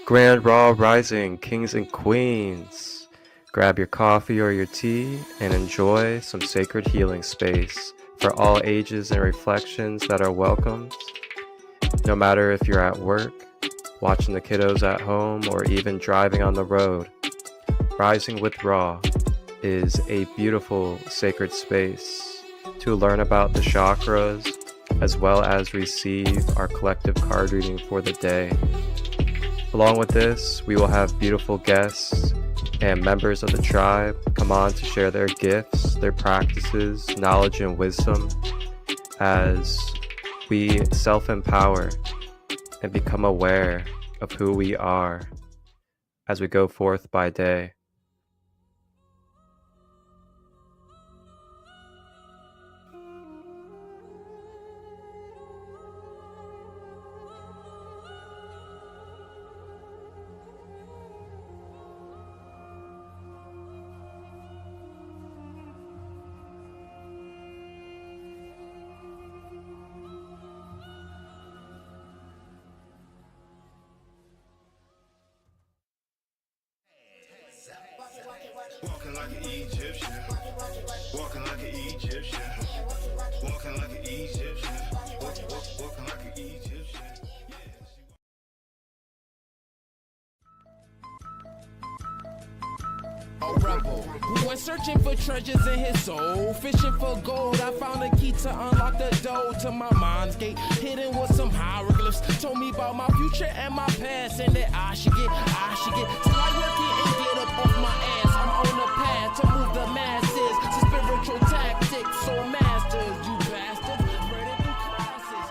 Grand Raw Rising, kings and queens. Grab your coffee or your tea and enjoy some sacred healing space for all ages and reflections that are welcomed. No matter if you're at work, watching the kiddos at home, or even driving on the road, Rising with Raw is a beautiful sacred space to learn about the chakras as well as receive our collective card reading for the day. Along with this, we will have beautiful guests and members of the tribe come on to share their gifts, their practices, knowledge, and wisdom as we self-empower and become aware of who we are as we go forth by day. Walking like an Egyptian, walking like an Egyptian, walking like an Egyptian, walking like an Egyptian. A rebel who went searching for treasures in his soul, fishing for gold. I found a key to unlock the door to my mind's gate, hidden with some hieroglyphs. Told me about my future and my past, and that I should get. So I work it and get up off my ass. I'm on the path to move the masses to spiritual tactics. So masters, you bastards, murder through classes.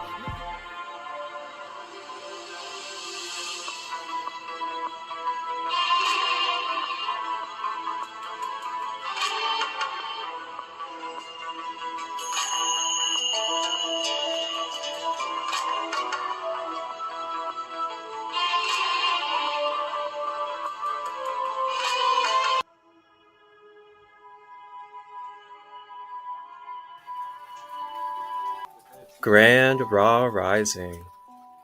Grand Raw Rising,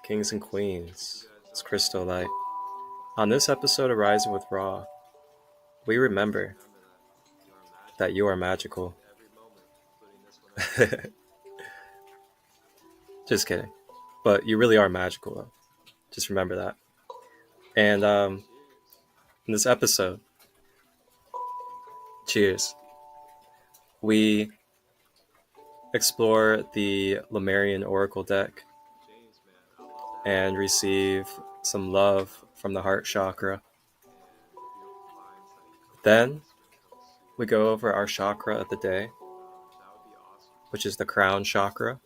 kings and queens. It's Christolight. On this episode of Rising with Raw, we remember that you are magical. Just kidding. But you really are magical, though. Just remember that. And in this episode, cheers, we explore the Lumerian Oracle deck and receive some love from the heart chakra. Then we go over our chakra of the day, which is the crown chakra.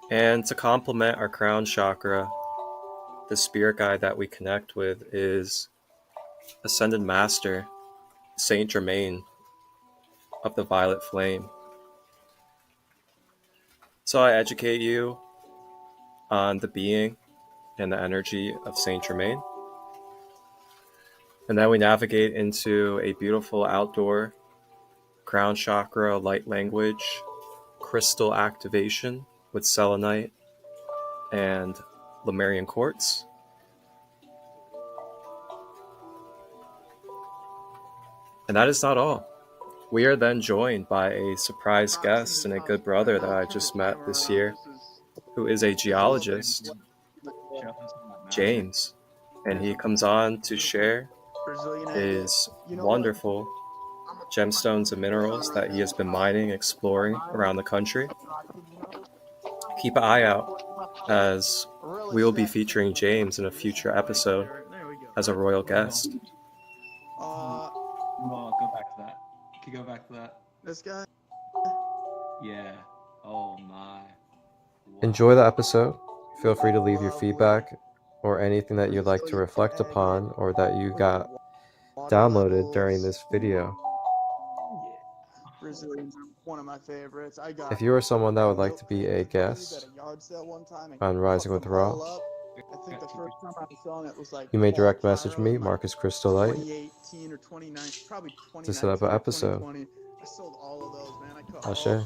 And to complement our crown chakra, the spirit guide that we connect with is Ascended Master Saint Germain of the Violet Flame. So I educate you on the being and the energy of Saint Germain. And then we navigate into a beautiful outdoor crown chakra light language crystal activation with selenite and lumerian quartz. And that is not all. We are then joined by a surprise guest and a good brother that I just met this year, who is a geologist, James. And he comes on to share his wonderful gemstones and minerals that he has been mining, exploring around the country. Keep an eye out as we will be featuring James in a future episode as a royal guest. Well, go back to that. Can you go back to that? This guy? Yeah. Oh my. Wow. Enjoy the episode. Feel free to leave your feedback or anything that you'd like to reflect upon or that you got downloaded during this video. Brazilians are one of my favorites. If you are someone that would like to be a guest on Rising with Raw, I think the first time I saw it was like you may direct message me, Marcus Christolight, 2018 or 2019, probably 2019 to set up an or episode. 2020. I sold all of those, man. I cut I'll all share.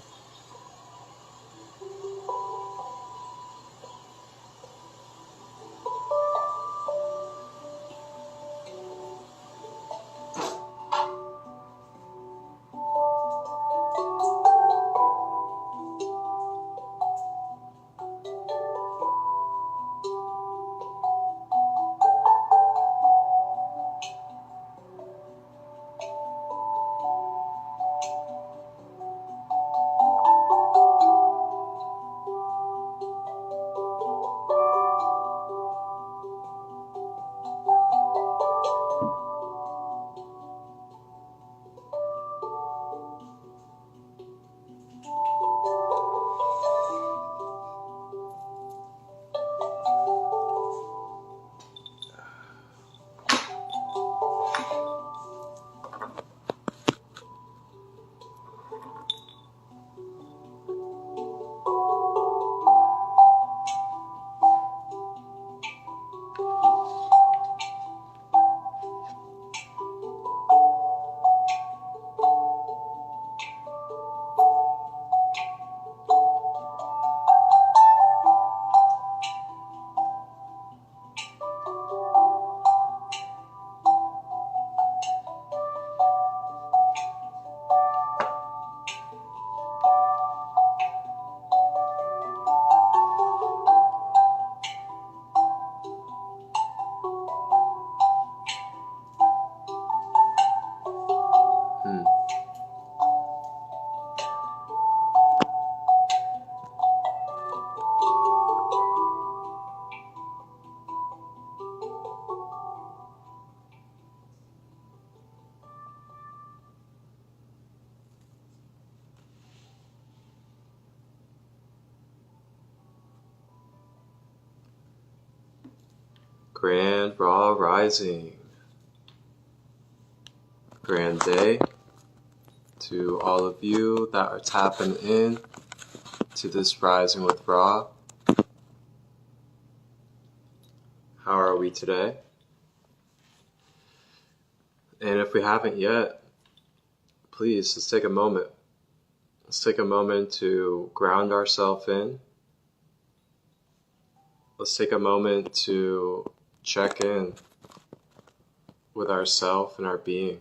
Grand Raw Rising. Grand day to all of you that are tapping in to this Rising with Ra. How are we today? And if we haven't yet, please, let's take a moment. Let's take a moment to ground ourselves in. Let's take a moment to check in with ourselves and our being.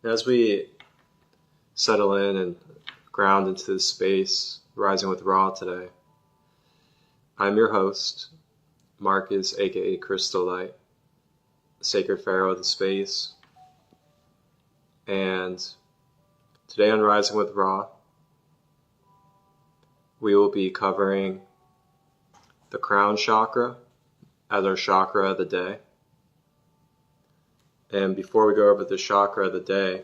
As we settle in and ground into this space, Rising with Ra today, I'm your host, Marcus, aka Christolight, Sacred Pharaoh of the space. And today on Rising with Ra, we will be covering the crown chakra as our chakra of the day. And before we go over the chakra of the day,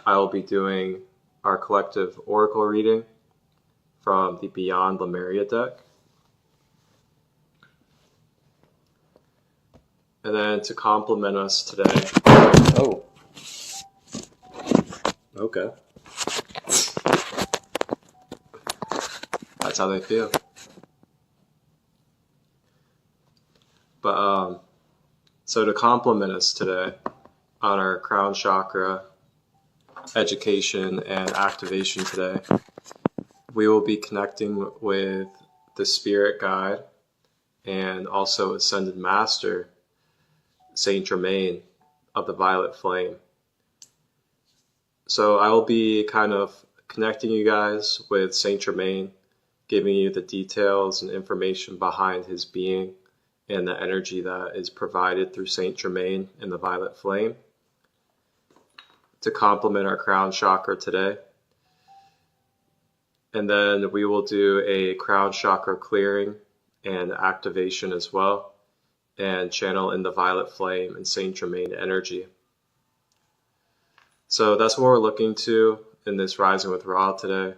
I will be doing our collective oracle reading from the Beyond Lemuria deck. And then to complement us today... Oh. Okay. That's how they feel. But, so to complement us today on our crown chakra education and activation today, we will be connecting with the spirit guide and also ascended master, Saint Germain of the Violet Flame. So I will be kind of connecting you guys with Saint Germain, giving you the details and information behind his being and the energy that is provided through Saint Germain and the Violet Flame to complement our crown chakra today. And then we will do a crown chakra clearing and activation as well, and channel in the Violet Flame and Saint Germain energy. So that's what we're looking to in this Rising with Ra today,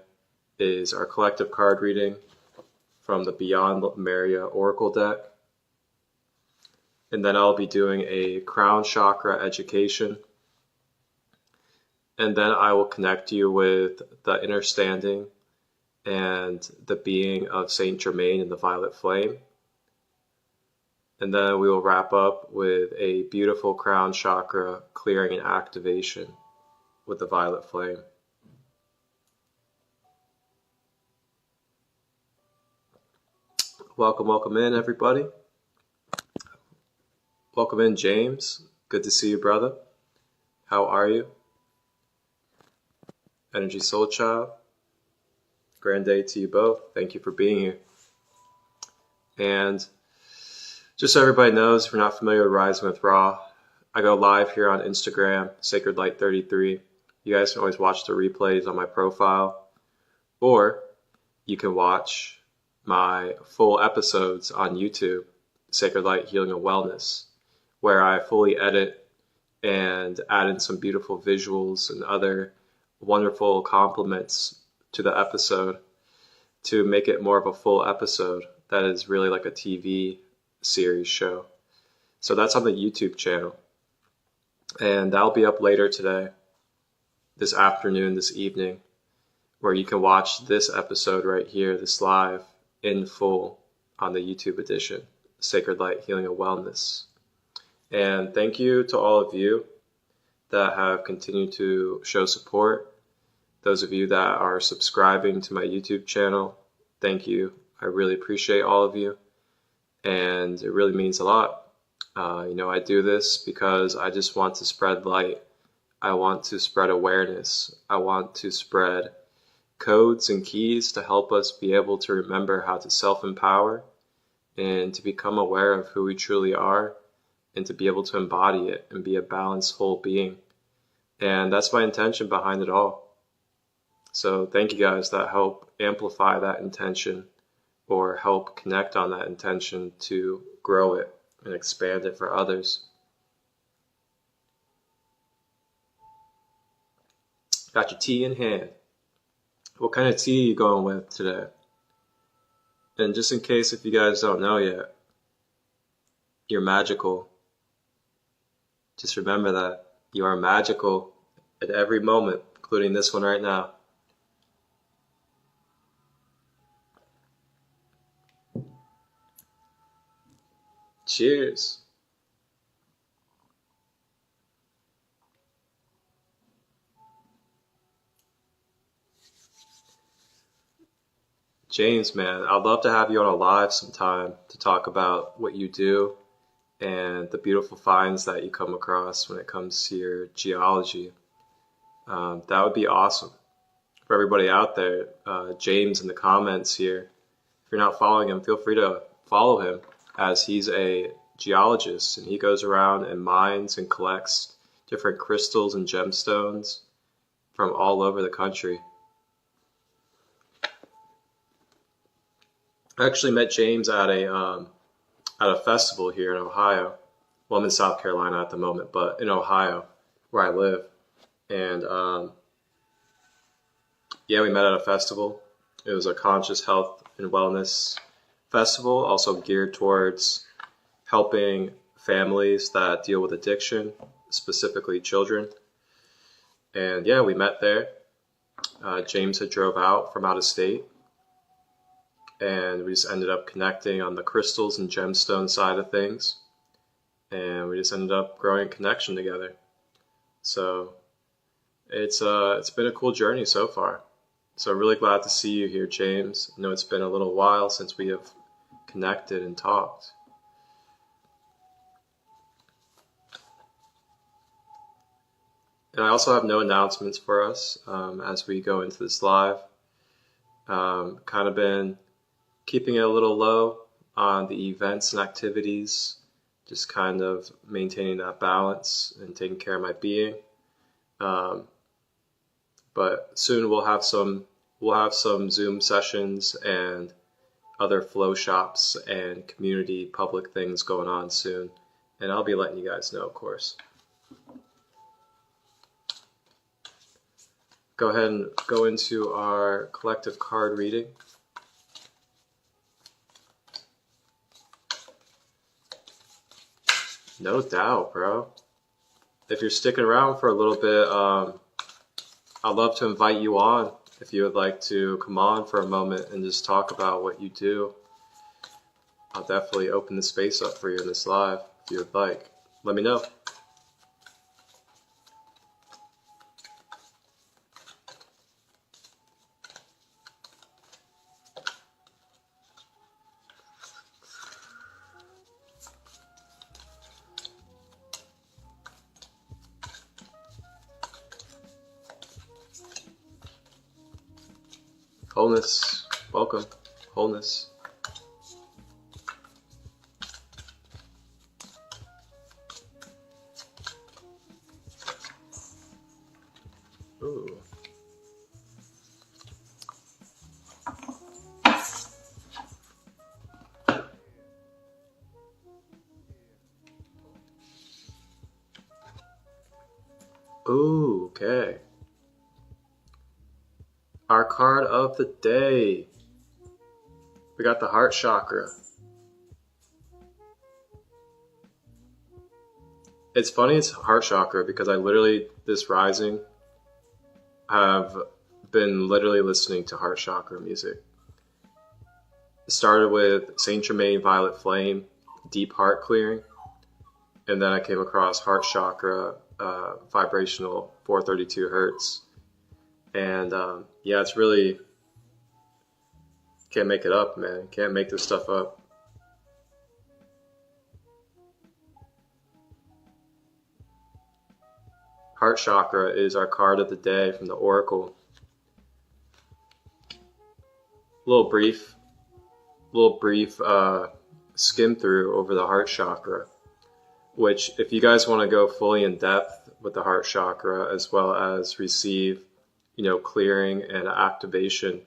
is our collective card reading from the Beyond Lemuria Oracle deck. And then I'll be doing a crown chakra education. And then I will connect you with the understanding and the being of Saint Germain and the Violet Flame. And then we will wrap up with a beautiful crown chakra clearing and activation with the Violet Flame. Welcome in, everybody. Welcome in, James. Good to see you, brother. How are you? Energy Soul Child. Grand day to you both. Thank you for being here. And just so everybody knows, if you're not familiar with Rising with Ra, I go live here on Instagram, Sacred Light 33. You guys can always watch the replays on my profile, or you can watch my full episodes on YouTube, Sacred Light Healing and Wellness, where I fully edit and add in some beautiful visuals and other wonderful compliments to the episode to make it more of a full episode that is really like a TV series show. So that's on the YouTube channel. And that'll be up later today, this afternoon, this evening, where you can watch this episode right here, this live, in full on the YouTube edition, Sacred Light Healing and Wellness. And thank you to all of you that have continued to show support. Those of you that are subscribing to my YouTube channel, thank you. I really appreciate all of you, and it really means a lot. I do this because I just want to spread light. I want to spread awareness. I want to spread codes and keys to help us be able to remember how to self-empower and to become aware of who we truly are and to be able to embody it and be a balanced whole being. And that's my intention behind it all. So thank you guys that help amplify that intention or help connect on that intention to grow it and expand it for others. Got your tea in hand. What kind of tea are you going with today? And just in case if you guys don't know yet, you're magical. Just remember that you are magical at every moment, including this one right now. Cheers. James, man, I'd love to have you on a live sometime to talk about what you do and the beautiful finds that you come across when it comes to your geology. That would be awesome. For everybody out there, James in the comments here, if you're not following him, feel free to follow him, as he's a geologist and he goes around and mines and collects different crystals and gemstones from all over the country. I actually met James at a festival here in Ohio. Well, I'm in South Carolina at the moment, but in Ohio, where I live. And yeah, we met at a festival. It was a conscious health and wellness festival, also geared towards helping families that deal with addiction, specifically children. And yeah, we met there. James had drove out from out of state, and we just ended up connecting on the crystals and gemstone side of things, and we just ended up growing a connection together. So it's been a cool journey so far. So I'm really glad to see you here, James. I know it's been a little while since we have connected and talked. And I also have no announcements for us as we go into this live. Kind of been keeping it a little low on the events and activities, just kind of maintaining that balance and taking care of my being. But soon we'll have some Zoom sessions and other flow shops and community public things going on soon, and I'll be letting you guys know, of course. Go ahead and go into our collective card reading. No doubt, bro. If you're sticking around for a little bit, I'd love to invite you on if you would like to come on for a moment and just talk about what you do. I'll definitely open the space up for you in this live if you would like. Let me know. Wholeness, welcome, wholeness. Ooh. Ooh, okay. Our card of the day. We got the heart chakra. It's funny it's heart chakra because I literally, this rising, have been literally listening to heart chakra music. It started with Saint Germain Violet Flame, Deep Heart Clearing, and then I came across heart chakra, vibrational 432 hertz. And yeah, it's really, can't make it up, man. Can't make this stuff up. Heart chakra is our card of the day from the Oracle. Little brief skim through over the heart chakra, which if you guys want to go fully in depth with the heart chakra as well as receive, clearing and activation.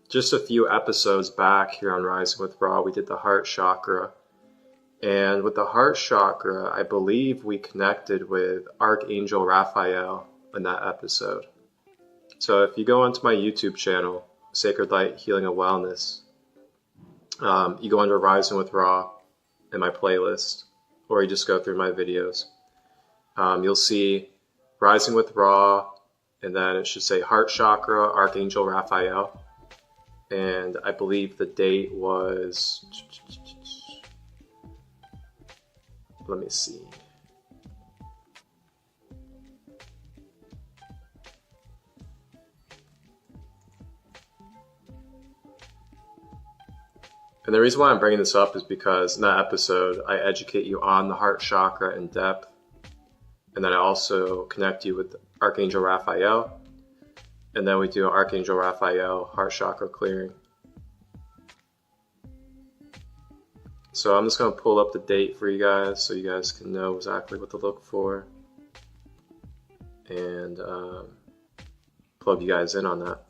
Just a few episodes back here on Rising with Ra, we did the heart chakra. And with the heart chakra, I believe we connected with Archangel Raphael in that episode. So if you go onto my YouTube channel, Sacred Light Healing and Wellness, you go under Rising with Ra in my playlist, or you just go through my videos. You'll see Rising with Ra, and then it should say Heart Chakra, Archangel Raphael. And I believe the date was, let me see. And the reason why I'm bringing this up is because in that episode, I educate you on the heart chakra in depth. And then I also connect you with Archangel Raphael. And then we do an Archangel Raphael heart chakra clearing. So I'm just going to pull up the date for you guys so you guys can know exactly what to look for. And plug you guys in on that.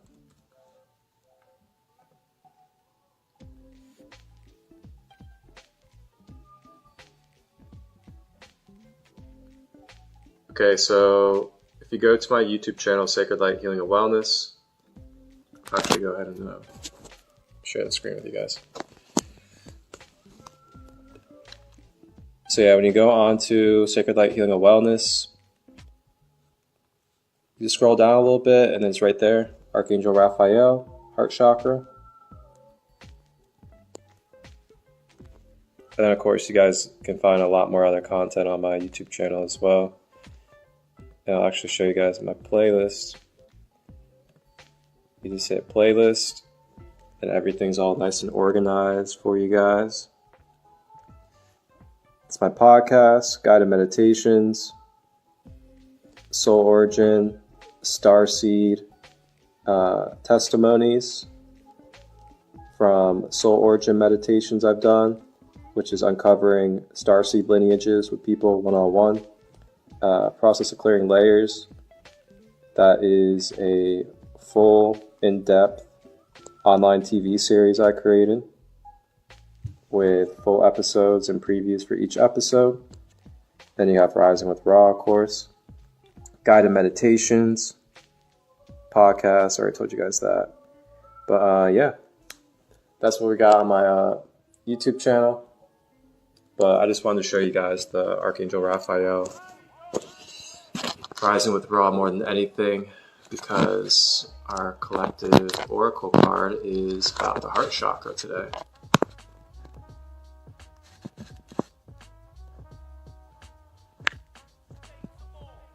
Okay, so if you go to my YouTube channel, Sacred Light Healing and Wellness, I'll actually go ahead and share the screen with you guys. So yeah, when you go on to Sacred Light Healing and Wellness, you just scroll down a little bit and then it's right there, Archangel Raphael, Heart Chakra. And then of course you guys can find a lot more other content on my YouTube channel as well. And I'll actually show you guys my playlist. You just hit playlist and everything's all nice and organized for you guys. It's my podcast, guided meditations, soul origin, starseed, testimonies from soul origin meditations I've done, which is uncovering starseed lineages with people one-on-one. Process of clearing layers. That is a full, in-depth online TV series I created with full episodes and previews for each episode. Then you have Rising with Ra, of course. Guided meditations, podcasts. I already told you guys that. But yeah, that's what we got on my YouTube channel. But I just wanted to show you guys the Archangel Raphael Rising with Ra more than anything, because our collective oracle card is about the heart chakra today.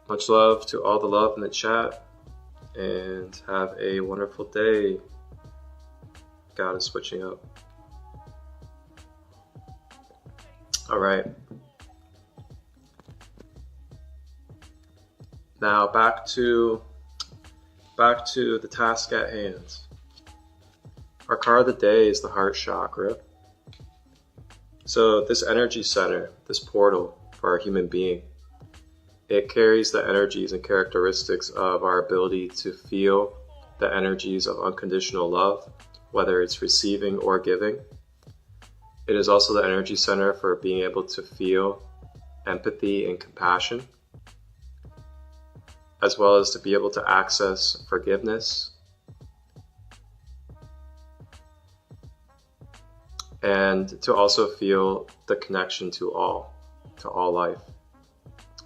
Much love to all the love in the chat, and have a wonderful day. God is switching up. All right. Now back to the task at hand. Our card of the day is the heart chakra. So this energy center, this portal for our human being, it carries the energies and characteristics of our ability to feel the energies of unconditional love, whether it's receiving or giving. It is also the energy center for being able to feel empathy and compassion, as well as to be able to access forgiveness and to also feel the connection to all life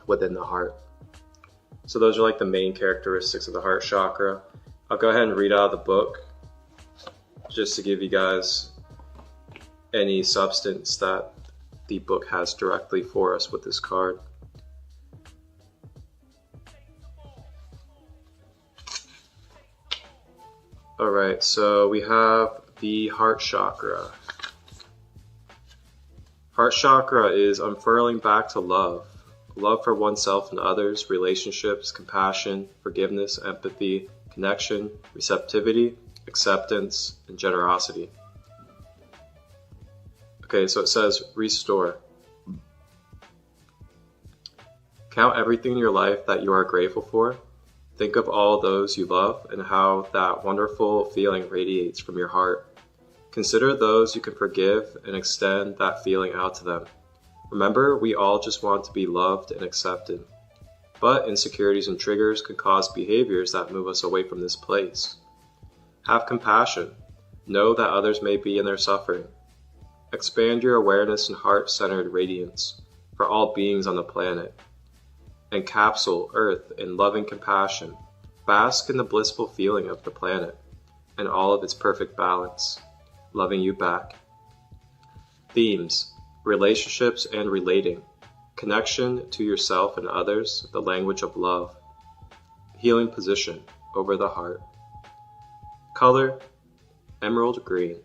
within the heart. So those are like the main characteristics of the heart chakra. I'll go ahead and read out of the book just to give you guys any substance that the book has directly for us with this card. Alright, so we have the heart chakra. Heart chakra is unfurling back to love. Love for oneself and others, relationships, compassion, forgiveness, empathy, connection, receptivity, acceptance, and generosity. Okay, so it says restore. Count everything in your life that you are grateful for. Think of all those you love and how that wonderful feeling radiates from your heart. Consider those you can forgive and extend that feeling out to them. Remember, we all just want to be loved and accepted. but insecurities and triggers can cause behaviors that move us away from this place. Have compassion. Know that others may be in their suffering. Expand your awareness and heart-centered radiance for all beings on the planet. Encapsule Earth in loving compassion. Bask in the blissful feeling of the planet and all of its perfect balance, loving you back. Themes: relationships and relating. Connection to yourself and others, the language of love. Healing position over the heart. Color: emerald green.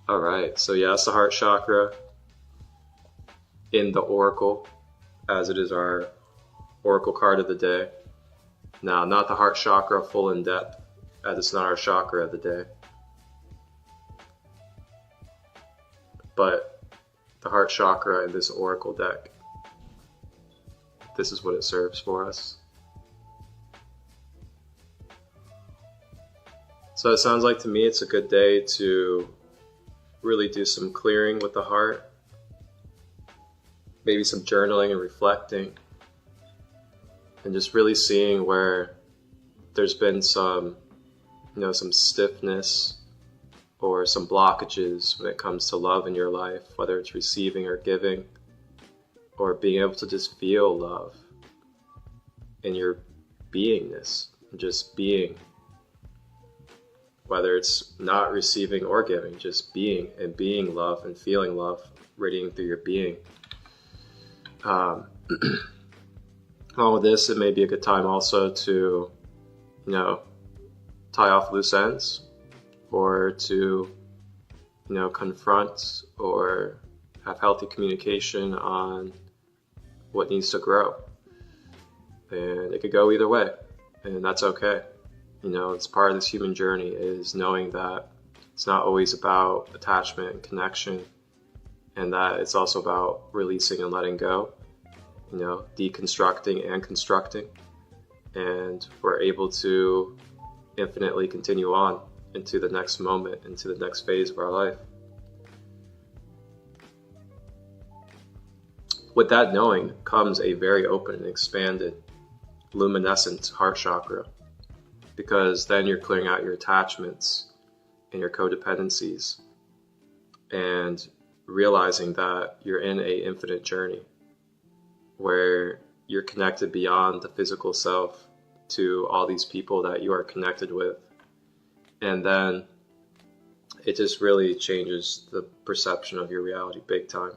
Alright, so yeah, that's the heart chakra in the oracle, as it is our oracle card of the day. Now, not the heart chakra full in depth, as it's not our chakra of the day. But the heart chakra in this oracle deck, this is what it serves for us. So it sounds like to me it's a good day to really do some clearing with the heart, maybe some journaling and reflecting, and just really seeing where there's been some, some stiffness or some blockages when it comes to love in your life, whether it's receiving or giving, or being able to just feel love in your beingness, just being. Whether it's not receiving or giving, just being, and being love and feeling love radiating through your being. Along with this, it may be a good time also to, tie off loose ends, or to, confront or have healthy communication on what needs to grow. And it could go either way, and that's okay. It's part of this human journey, is knowing that it's not always about attachment and connection, and that it's also about releasing and letting go, deconstructing and constructing, and we're able to infinitely continue on into the next moment, into the next phase of our life. With that knowing comes a very open and expanded, luminescent heart chakra, because then you're clearing out your attachments and your codependencies and realizing that you're in a infinite journey where you're connected beyond the physical self to all these people that you are connected with. And then it just really changes the perception of your reality big time.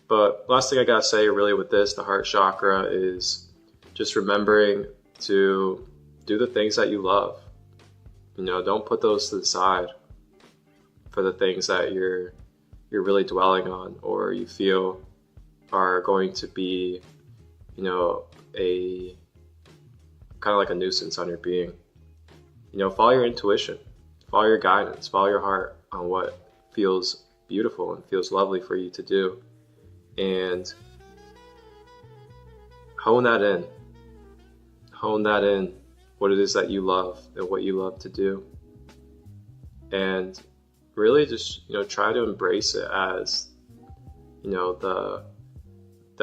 But last thing I gotta say really with this, the heart chakra, is just remembering to do the things that you love. Don't put those to the side for the things that you're really dwelling on, or you feel are going to be, a kind of like a nuisance on your being. Follow your intuition, follow your guidance, follow your heart on what feels beautiful and feels lovely for you to do. And hone that in what it is that you love and what you love to do, and really just try to embrace it as the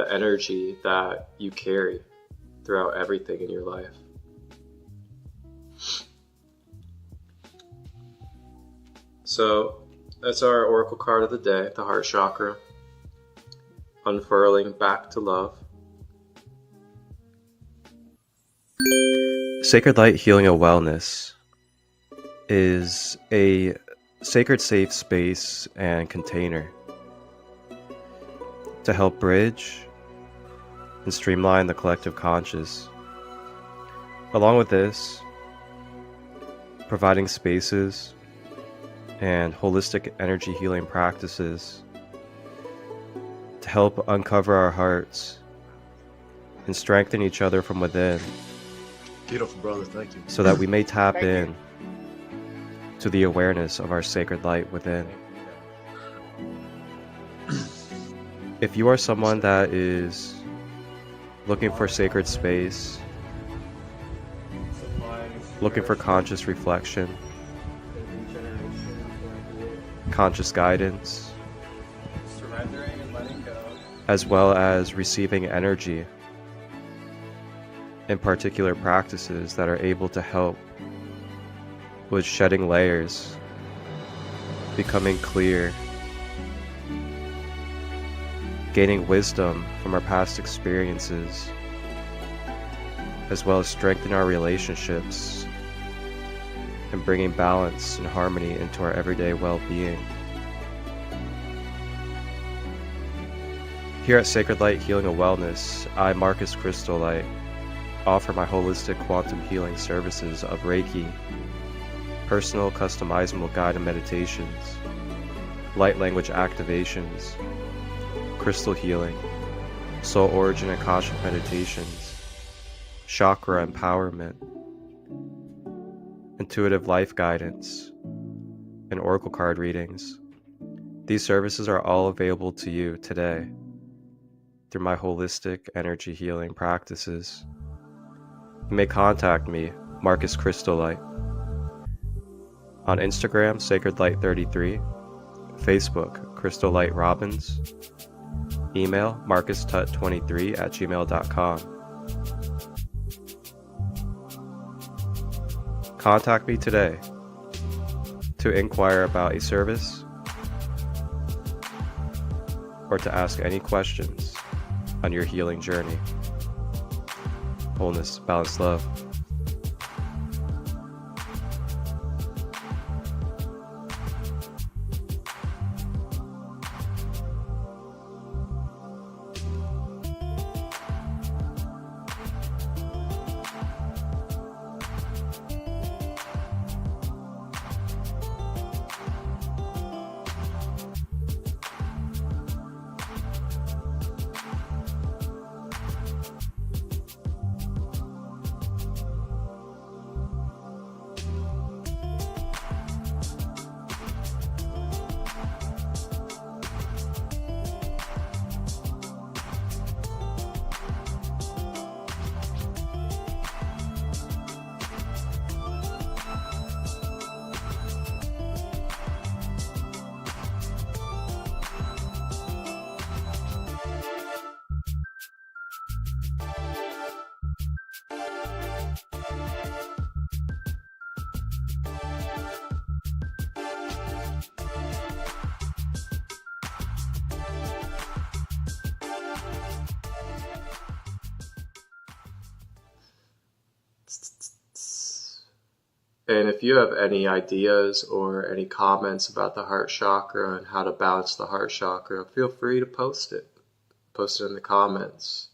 energy that you carry throughout everything in your life. So that's our oracle card of the day, the heart chakra. Unfurling back to love. Sacred Light Healing and Wellness is a sacred safe space and container to help bridge and streamline the collective conscious. Along with this, providing spaces and holistic energy healing practices to help uncover our hearts and strengthen each other from within. Beautiful, brother. Thank you. So that we may tap in to the awareness of our sacred light within. If you are someone that is looking for sacred space, looking for conscious reflection, conscious guidance, as well as receiving energy in particular practices that are able to help with shedding layers, becoming clear, gaining wisdom from our past experiences, as well as strengthen our relationships and bringing balance and harmony into our everyday well-being. Here at Sacred Light Healing and Wellness, I, Marcus Christolight, offer my holistic quantum healing services of Reiki, personal customizable guided meditations, light language activations, crystal healing, soul origin and Cashapp meditations, chakra empowerment, intuitive life guidance, and oracle card readings. These services are all available to you today through my holistic energy healing practices. You may contact me, Marcus Christolight, on Instagram, SacredLight33, Facebook, Christolight Robbins, email marcustut23@gmail.com. Contact me today to inquire about a service or to ask any questions on your healing journey. Wholeness, balance, love. And if you have any ideas or any comments about the heart chakra and how to balance the heart chakra, feel free to post it. Post it in the comments.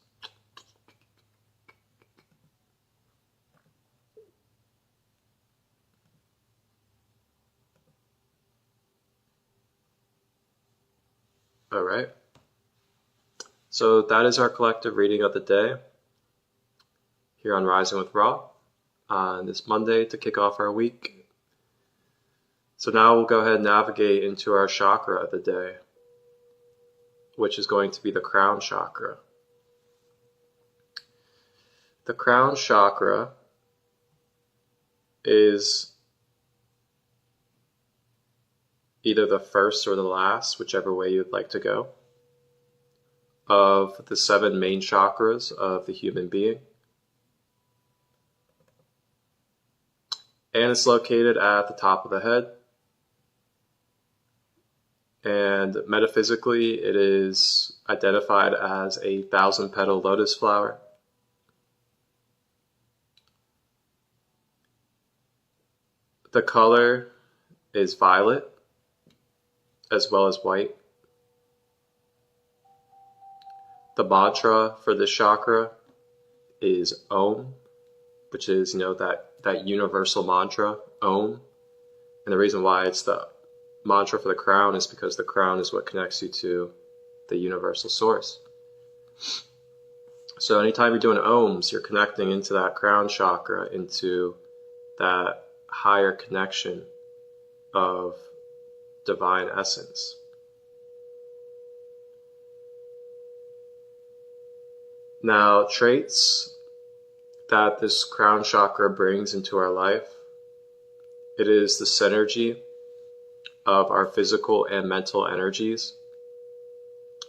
All right. So that is our collective reading of the day here on Rising with Ra on this Monday to kick off our week. So now we'll go ahead and navigate into our chakra of the day, which is going to be the crown chakra. The crown chakra is either the first or the last, whichever way you'd like to go, of the 7 main chakras of the human being. And it's located at the top of the head. And metaphysically, it is identified as a 1,000-petal lotus flower. The color is violet, as well as white. The mantra for this chakra is Om, which is, that universal mantra, Om. And the reason why it's the mantra for the crown is because the crown is what connects you to the universal source. So anytime you're doing Oms, you're connecting into that crown chakra, into that higher connection of divine essence. Now, traits that this crown chakra brings into our life, it is the synergy of our physical and mental energies.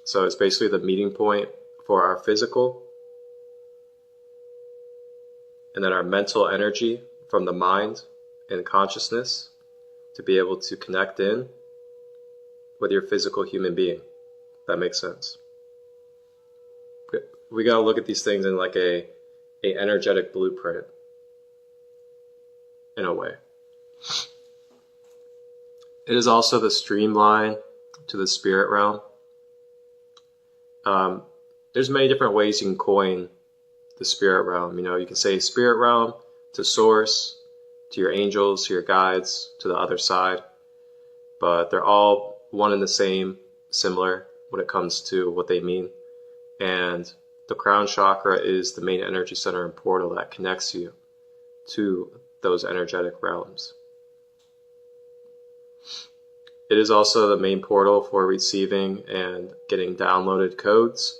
So it's basically the meeting point for our physical and then our mental energy from the mind and consciousness to be able to connect in with your physical human being. That makes sense. We gotta look at these things in like a energetic blueprint in a way. It is also the streamline to the spirit realm. There's many different ways you can coin the spirit realm. You know, you can say spirit realm to source, to your angels, to your guides, to the other side. But they're all one and the same, similar when it comes to what they mean. And the crown chakra is the main energy center and portal that connects you to those energetic realms. It is also the main portal for receiving and getting downloaded codes.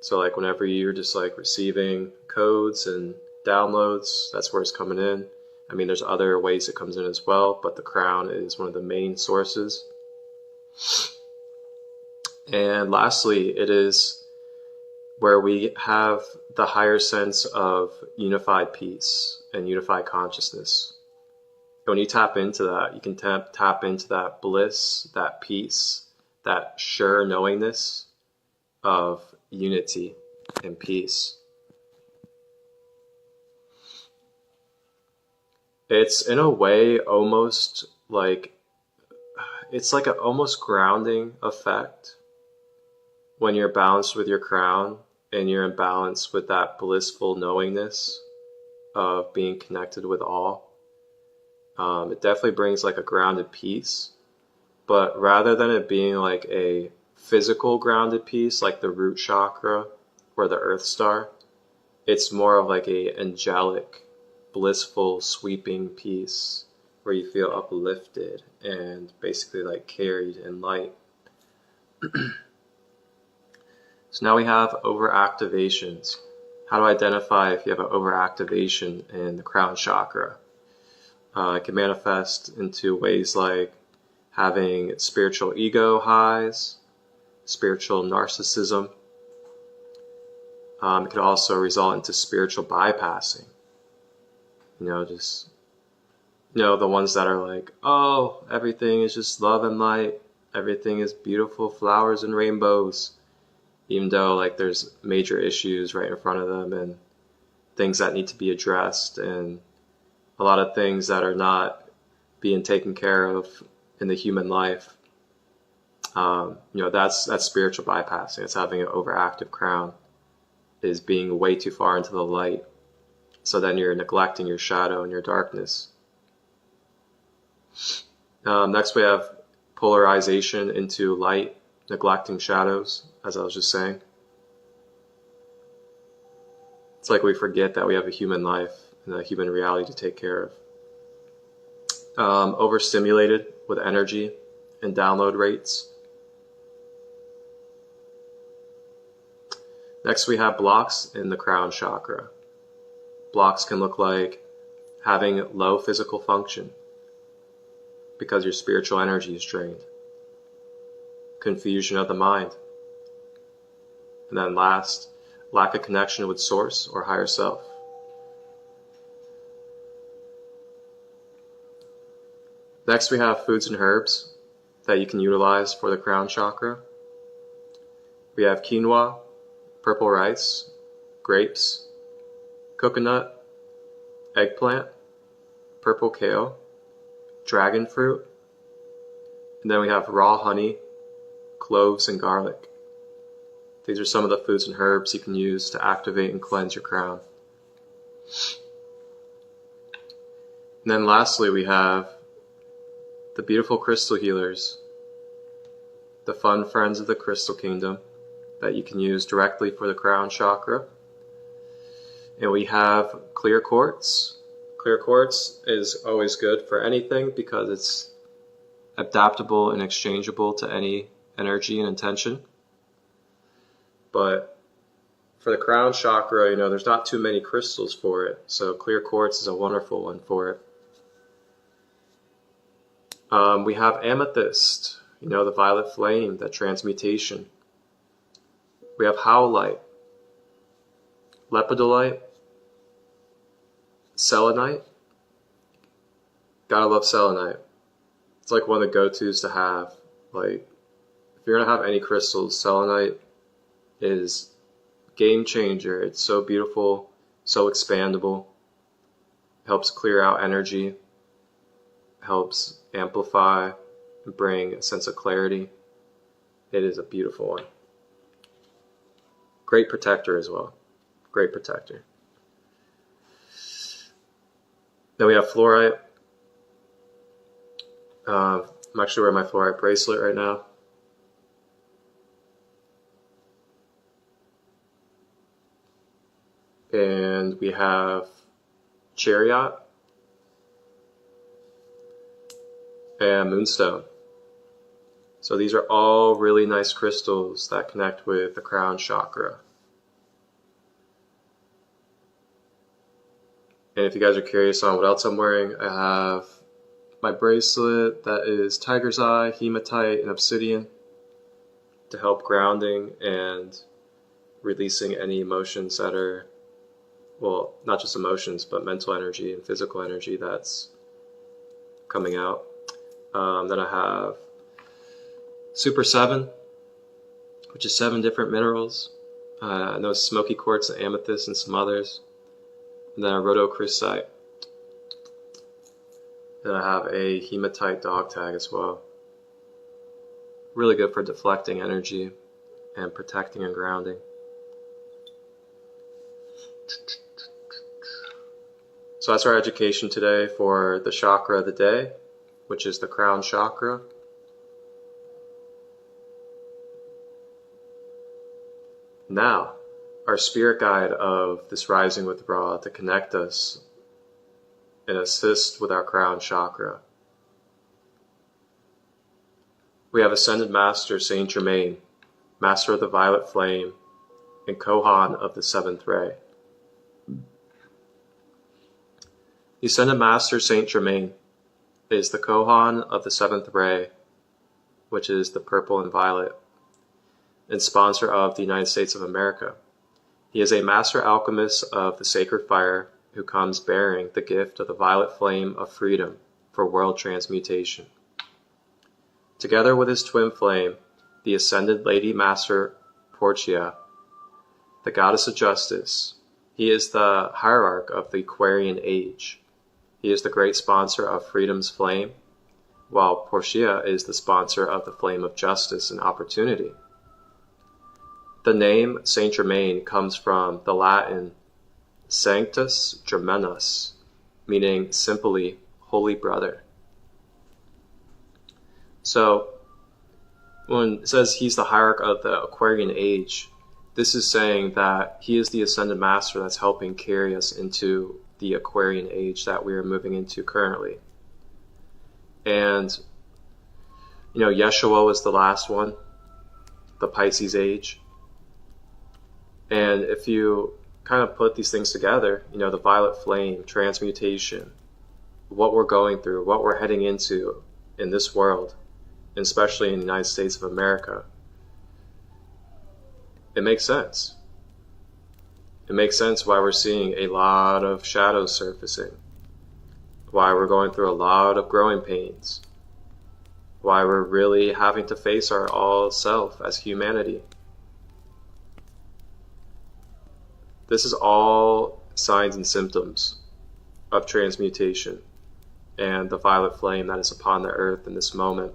So like whenever you're just like receiving codes and downloads, that's where it's coming in. I mean, there's other ways it comes in as well, but the crown is one of the main sources. And lastly, it is where we have the higher sense of unified peace and unified consciousness. When you tap into that, you can tap into that bliss, that peace, that sure knowingness of unity and peace. It's in a way almost like, it's like an almost grounding effect when you're balanced with your crown and you're in balance with that blissful knowingness of being connected with all. It definitely brings like a grounded peace, but rather than it being like a physical grounded peace like the root chakra or the earth star, it's more of like a angelic, blissful, sweeping peace where you feel uplifted and basically like carried in light. So now we have overactivations. How to identify if you have an overactivation in the crown chakra. It can manifest into ways like having spiritual ego highs, spiritual narcissism. It could also result into spiritual bypassing. You know, just, you know, the ones that are like, oh, everything is just love and light. Everything is beautiful flowers and rainbows. Even though like there's major issues right in front of them and things that need to be addressed and a lot of things that are not being taken care of in the human life. You know, that's spiritual bypassing. It's having an overactive crown, is being way too far into the light. So then you're neglecting your shadow and your darkness. Next we have polarization into light, neglecting shadows, as I was just saying. It's like we forget that we have a human life and a human reality to take care of. Overstimulated with energy and download rates. Next we have blocks in the crown chakra. Blocks can look like having low physical function because your spiritual energy is drained. Confusion of the mind. And then last, lack of connection with source or higher self. Next we have foods and herbs that you can utilize for the crown chakra. We have quinoa, purple rice, grapes, coconut, eggplant, purple kale, dragon fruit, and then we have raw honey, cloves, and garlic. These are some of the foods and herbs you can use to activate and cleanse your crown. And then lastly we have the beautiful crystal healers, the fun friends of the crystal kingdom that you can use directly for the crown chakra. And we have clear quartz. Clear quartz is always good for anything because it's adaptable and exchangeable to any energy and intention. But for the crown chakra, you know, there's not too many crystals for it. So clear quartz is a wonderful one for it. We have amethyst. You know, the violet flame, that transmutation. We have howlite, lepidolite, selenite. Gotta love selenite. It's like one of the go-tos to have. Like, if you're gonna have any crystals, selenite is game changer. It's so beautiful, so expandable. Helps clear out energy, helps amplify and bring a sense of clarity. It is a beautiful one. Great protector as well. Great protector. Then we have fluorite. I'm actually wearing my fluorite bracelet right now. And we have chariot and moonstone. So these are all really nice crystals that connect with the crown chakra. And if you guys are curious on what else I'm wearing, I have my bracelet that is tiger's eye, hematite, and obsidian to help grounding and releasing any emotions that are, well, not just emotions, but mental energy and physical energy that's coming out. Then I have Super 7, which is 7 different minerals. I know smoky quartz and amethyst and some others. And then a rhodochrosite. Then I have a hematite dog tag as well. Really good for deflecting energy and protecting and grounding. So that's our education today for the chakra of the day, which is the crown chakra. Now, our spirit guide of this Rising with Ra to connect us and assist with our crown chakra. We have Ascended Master Saint Germain, Master of the Violet Flame, and Kohan of the 7th Ray. The Ascended Master Saint Germain is the Kohan of the 7th Ray, which is the purple and violet, and sponsor of the United States of America. He is a master alchemist of the sacred fire who comes bearing the gift of the violet flame of freedom for world transmutation. Together with his twin flame, the Ascended Lady Master Portia, the goddess of justice, he is the hierarch of the Aquarian age. He is the great sponsor of freedom's flame, while Portia is the sponsor of the flame of justice and opportunity. The name Saint Germain comes from the Latin Sanctus Germanus, meaning simply holy brother. So when it says he's the hierarch of the Aquarian age, this is saying that he is the Ascended Master that's helping carry us into the Aquarian age that we are moving into currently. And, you know, Yeshua was the last one, the Pisces age. And if you kind of put these things together, you know, the violet flame, transmutation, what we're going through, what we're heading into in this world, and especially in the United States of America, it makes sense. It makes sense why we're seeing a lot of shadows surfacing, why we're going through a lot of growing pains, why we're really having to face our all self as humanity. This is all signs and symptoms of transmutation and the violet flame that is upon the earth in this moment.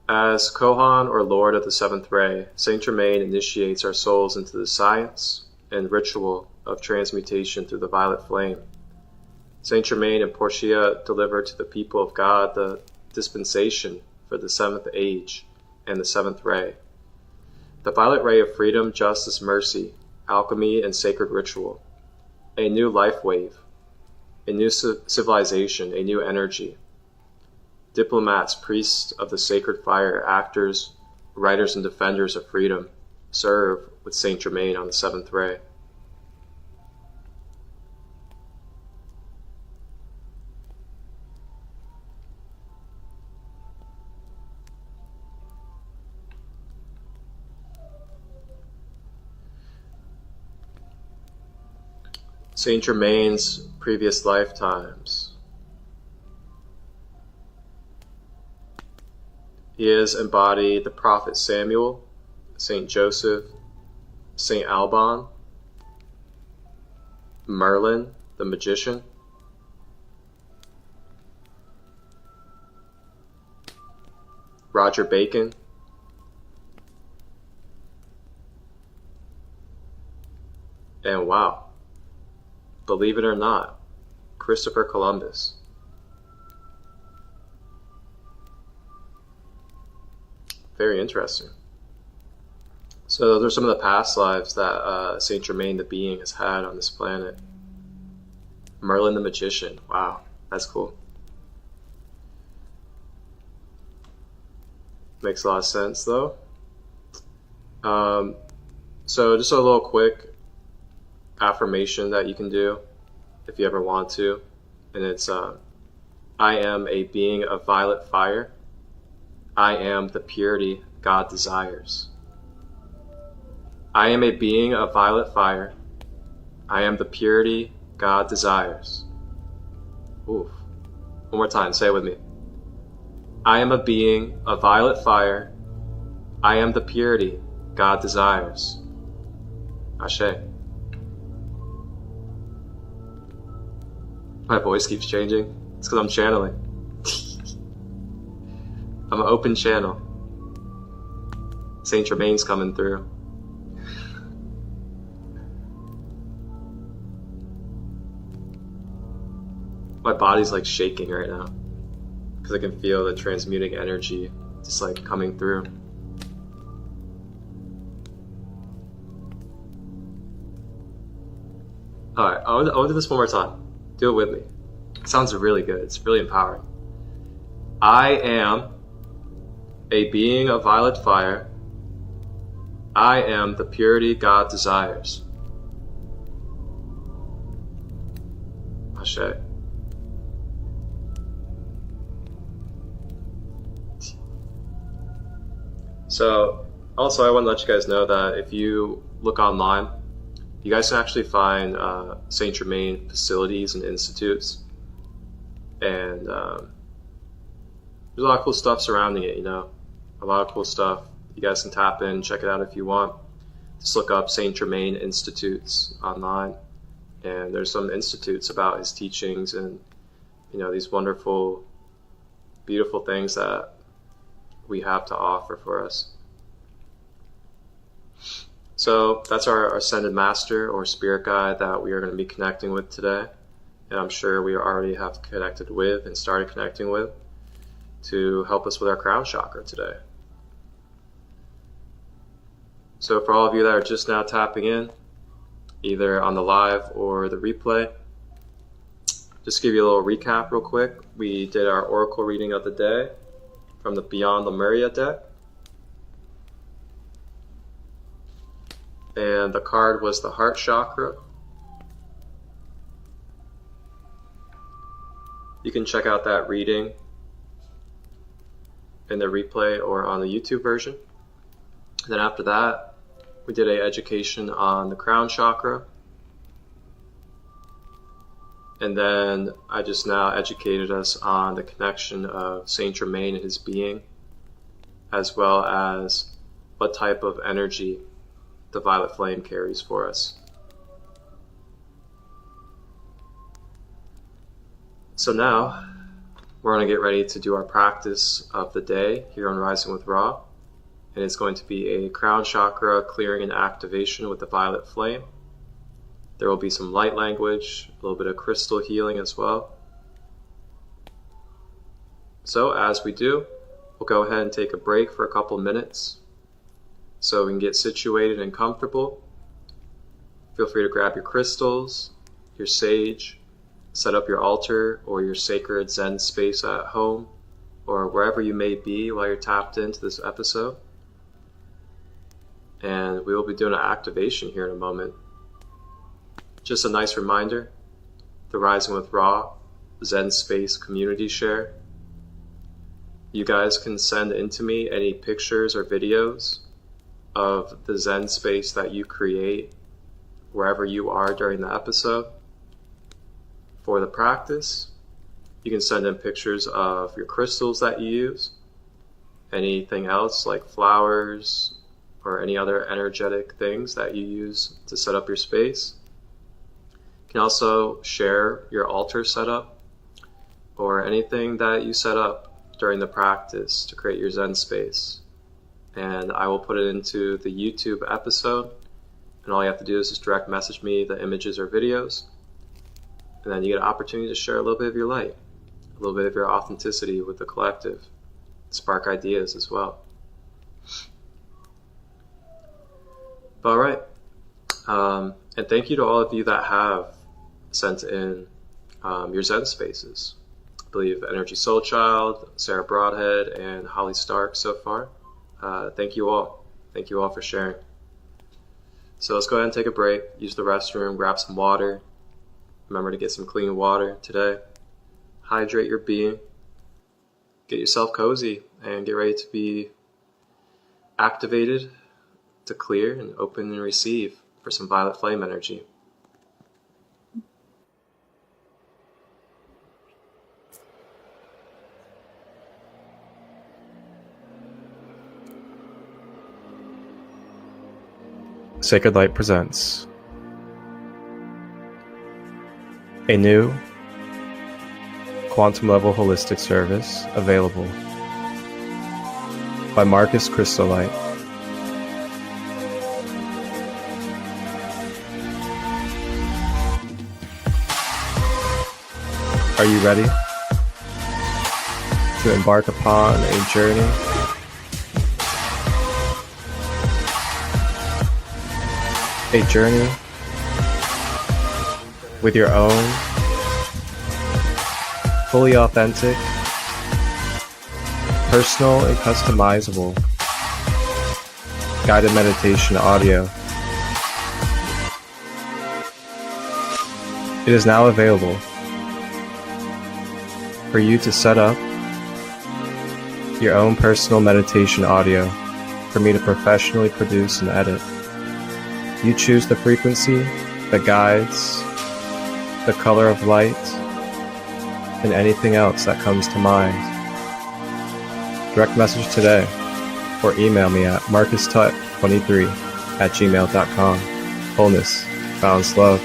As Kohan or Lord of the 7th Ray, Saint Germain initiates our souls into the science and ritual of transmutation through the violet flame. Saint Germain and Portia deliver to the people of God the dispensation for the 7th age and the 7th ray. The violet ray of freedom, justice, mercy, alchemy, and sacred ritual. A new life wave, a new civilization, a new energy. Diplomats, priests of the sacred fire, actors, writers, and defenders of freedom serve with Saint Germain on the 7th ray. Saint Germain's previous lifetimes. He has embodied the Prophet Samuel, Saint Joseph, Saint Alban, Merlin, the magician, Roger Bacon, and wow, believe it or not, Christopher Columbus. Very interesting. So those are some of the past lives that Saint Germain the being has had on this planet. Merlin the magician. Wow, that's cool. Makes a lot of sense though. So just a little quick affirmation that you can do if you ever want to. And it's, I am a being of violet fire. I am the purity God desires. I am a being of violet fire. I am the purity God desires. Oof. One more time, say it with me. I am a being of violet fire. I am the purity God desires. Ashe. My voice keeps changing. It's because I'm channeling. I'm an open channel. Saint Germain's coming through. My body's like shaking right now because I can feel the transmuting energy just like coming through. Alright, I want to do this one more time. Do it with me. It sounds really good. It's really empowering. I am a being of violet fire. I am the purity God desires. Ashe. So, also I want to let you guys know that if you look online, you guys can actually find Saint Germain facilities and institutes. And there's a lot of cool stuff surrounding it, you know. A lot of cool stuff. You guys can tap in, check it out if you want. Just look up Saint Germain Institutes online. And there's some institutes about his teachings and, you know, these wonderful, beautiful things that we have to offer for us. So that's our ascended master or spirit guide that we are going to be connecting with today. And I'm sure we already have connected with and started connecting with to help us with our crown chakra today. So for all of you that are just now tapping in, either on the live or the replay, just give you a little recap real quick. We did our oracle reading of the day from the Beyond Lemuria deck. And the card was the heart chakra. You can check out that reading in the replay or on the YouTube version. Then after that, we did an education on the crown chakra. And then I just now educated us on the connection of Saint Germain and his being, as well as what type of energy the violet flame carries for us. So now we're going to get ready to do our practice of the day here on Rising with Ra. And it's going to be a crown chakra clearing and activation with the violet flame. There will be some light language, a little bit of crystal healing as well. So as we do, we'll go ahead and take a break for a couple minutes so we can get situated and comfortable. Feel free to grab your crystals, your sage, set up your altar or your sacred Zen space at home or wherever you may be while you're tapped into this episode. And we will be doing an activation here in a moment. Just a nice reminder, the Rising with Ra Zen Space community share. You guys can send into me any pictures or videos of the Zen space that you create wherever you are during the episode. for the practice. You can send in pictures of your crystals that you use, anything else like flowers or any other energetic things that you use to set up your space. You can also share your altar setup or anything that you set up during the practice to create your Zen space. And I will put it into the YouTube episode, and all you have to do is just direct message me the images or videos, and then you get an opportunity to share a little bit of your light, a little bit of your authenticity with the collective, spark ideas as well. But all right, and thank you to all of you that have sent in your Zen spaces. I believe Energy Soul Child, Sarah Broadhead, and Holly Stark so far. Thank you all. Thank you all for sharing. So let's go ahead and take a break, use the restroom, grab some water. Remember to get some clean water today. Hydrate your being. Get yourself cozy and get ready to be activated to clear and open and receive for some violet flame energy. Sacred Light presents a new quantum level holistic service available by Marcus Christolight. Are you ready to embark upon a journey with your own fully authentic, personal and customizable guided meditation audio? It is now available for you to set up your own personal meditation audio for me to professionally produce and edit. You choose the frequency, the guides, the color of light, and anything else that comes to mind. Direct message today or email me at marcustut23@gmail.com. Wholeness, balance, love.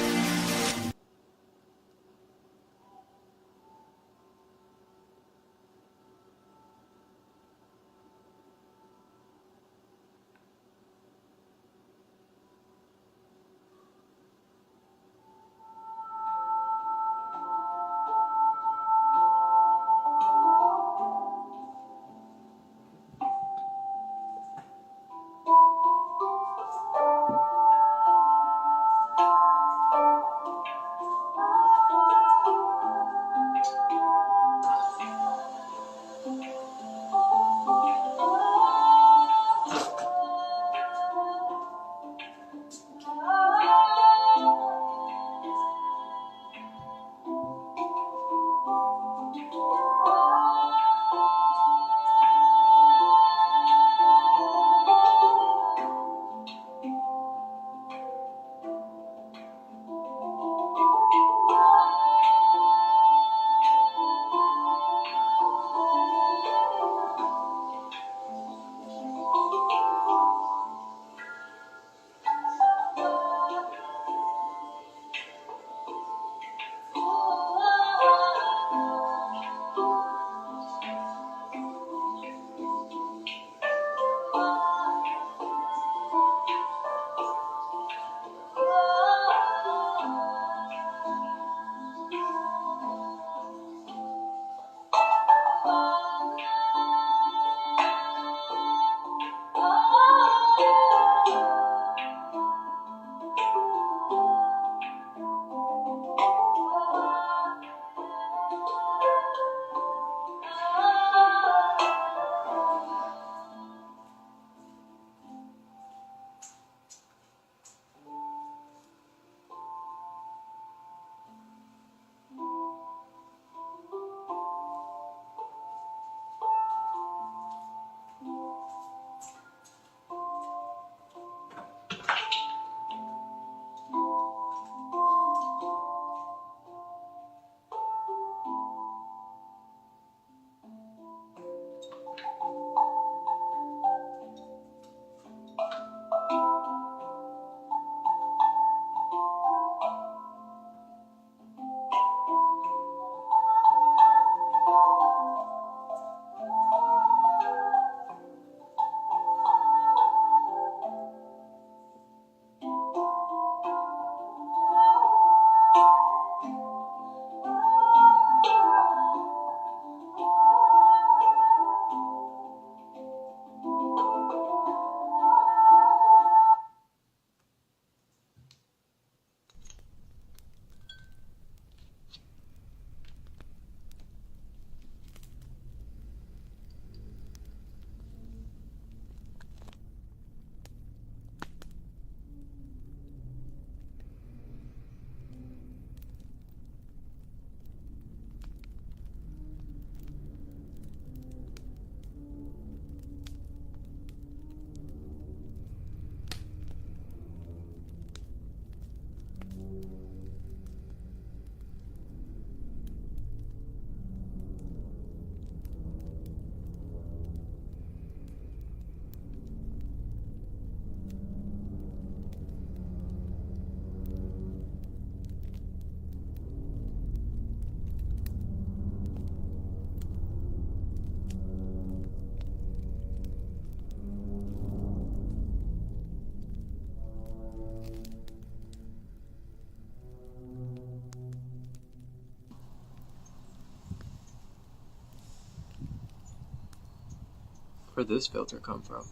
Where'd this filter come from?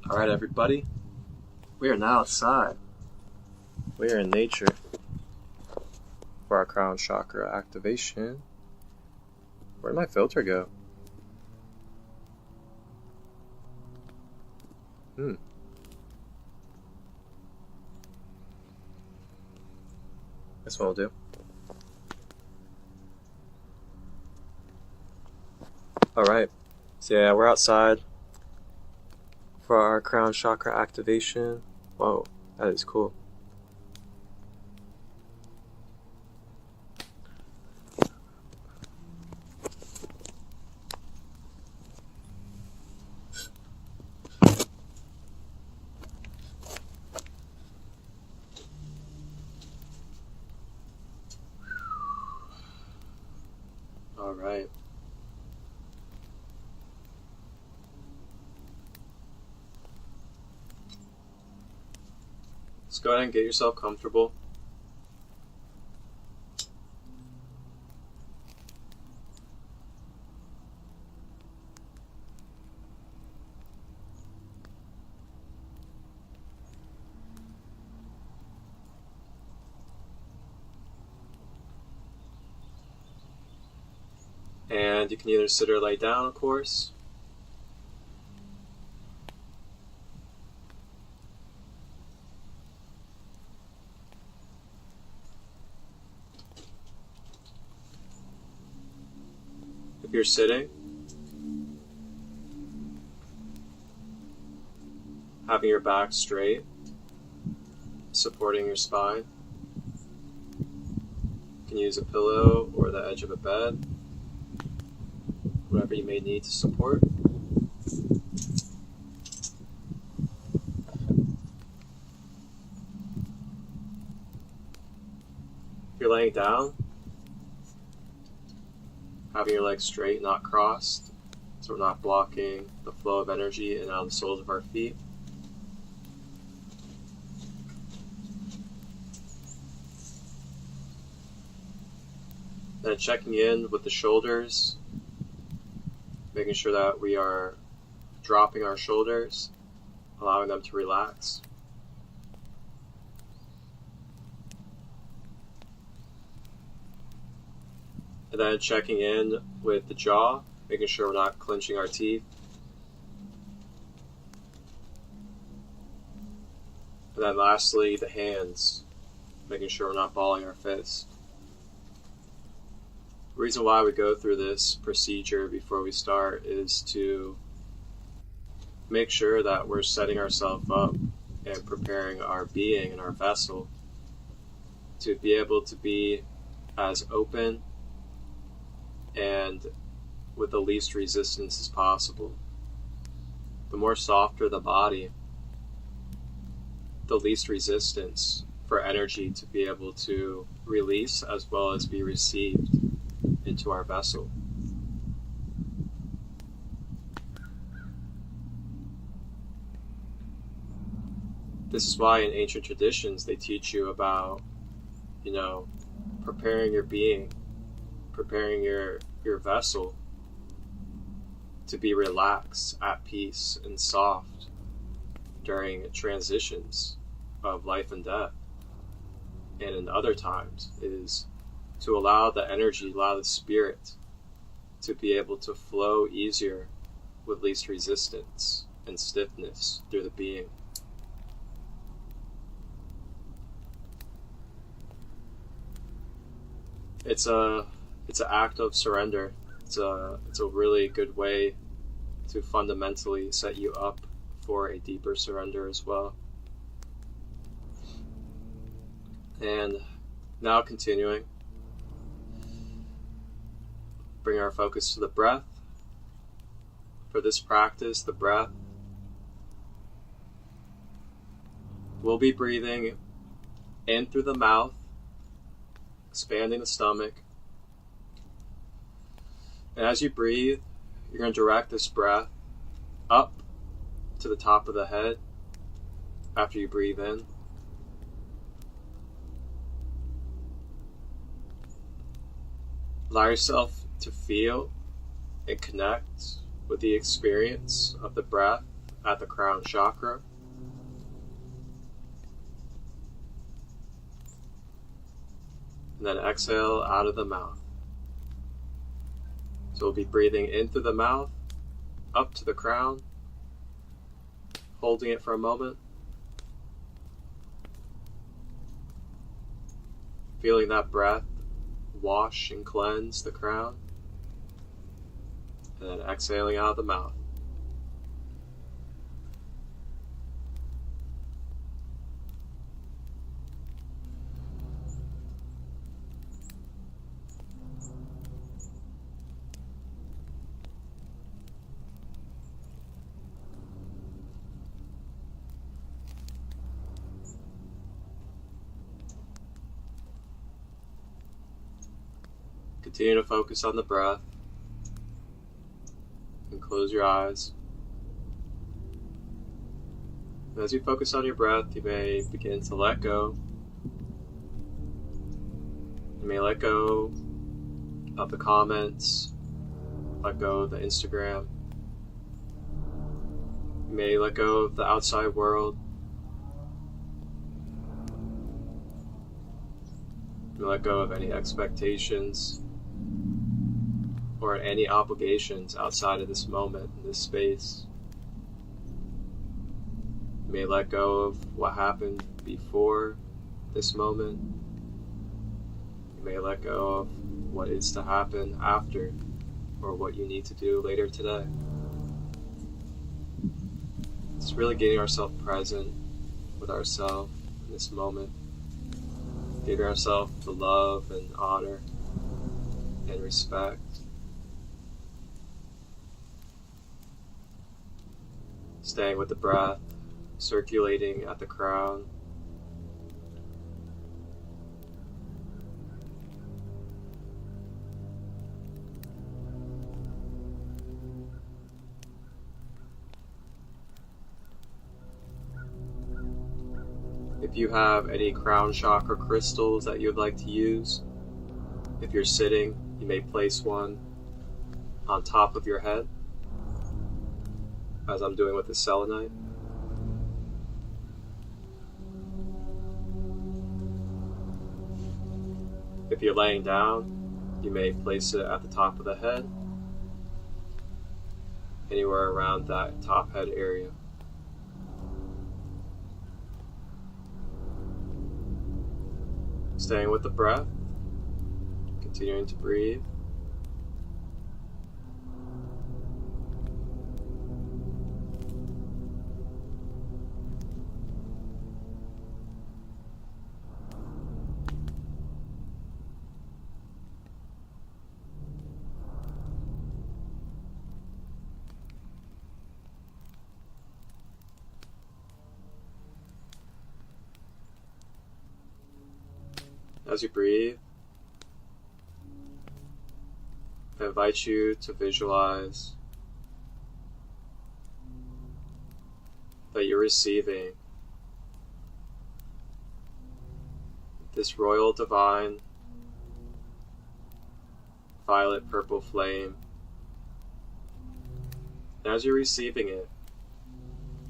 Alright, everybody. We are now outside. We are in nature for our crown chakra activation. Where'd my filter go? This one will do. Alright. So yeah, we're outside for our crown chakra activation. Whoa, that is cool. Alright. Let's go ahead and get yourself comfortable. And you can either sit or lay down, of course. If you're sitting, having your back straight, supporting your spine. You can use a pillow or the edge of a bed, whatever you may need to support. If you're laying down, having your legs straight, not crossed, so we're not blocking the flow of energy in and out of the soles of our feet. Then checking in with the shoulders, making sure that we are dropping our shoulders, allowing them to relax. And then checking in with the jaw, making sure we're not clenching our teeth. And then lastly, the hands, making sure we're not balling our fists. The reason why we go through this procedure before we start is to make sure that we're setting ourselves up and preparing our being and our vessel to be able to be as open and with the least resistance as possible. The more softer the body, the least resistance for energy to be able to release as well as be received into our vessel. This is why in ancient traditions they teach you about, preparing your being, preparing your vessel to be relaxed, at peace, and soft during transitions of life and death. And in other times is to allow the energy, allow the spirit to be able to flow easier with least resistance and stiffness through the being. It's an act of surrender. It's a really good way to fundamentally set you up for a deeper surrender as well. And now continuing, bring our focus to the breath. For this practice, the breath, we'll be breathing in through the mouth, expanding the stomach. And as you breathe, you're going to direct this breath up to the top of the head, after you breathe in. Allow yourself to feel and connect with the experience of the breath at the crown chakra. And then exhale out of the mouth. So we'll be breathing in through the mouth, up to the crown, holding it for a moment, feeling that breath wash and cleanse the crown, and then exhaling out of the mouth. Continue to focus on the breath and close your eyes. And as you focus on your breath, you may begin to let go. You may let go of the comments, let go of the Instagram. You may let go of the outside world. You may let go of any expectations or any obligations outside of this moment, in this space. You may let go of what happened before this moment. You may let go of what is to happen after, or what you need to do later today. It's really getting ourselves present with ourselves in this moment, giving ourselves the love and honor and respect. Staying with the breath, circulating at the crown. If you have any crown chakra crystals that you'd like to use, if you're sitting, you may place one on top of your head, as I'm doing with the selenite. If you're laying down, you may place it at the top of the head, anywhere around that top head area. Staying with the breath, continuing to breathe. As you breathe, I invite you to visualize that you're receiving this royal divine violet purple flame. And as you're receiving it,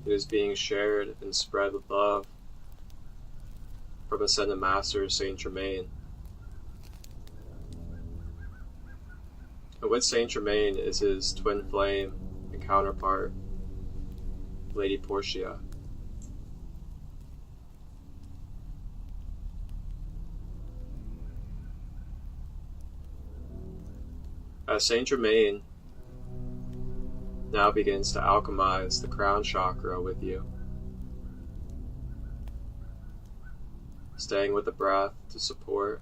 it is being shared and spread with love from Ascended Master Saint Germain. And with Saint Germain is his twin flame and counterpart, Lady Portia. As Saint Germain now begins to alchemize the crown chakra with you, staying with the breath to support,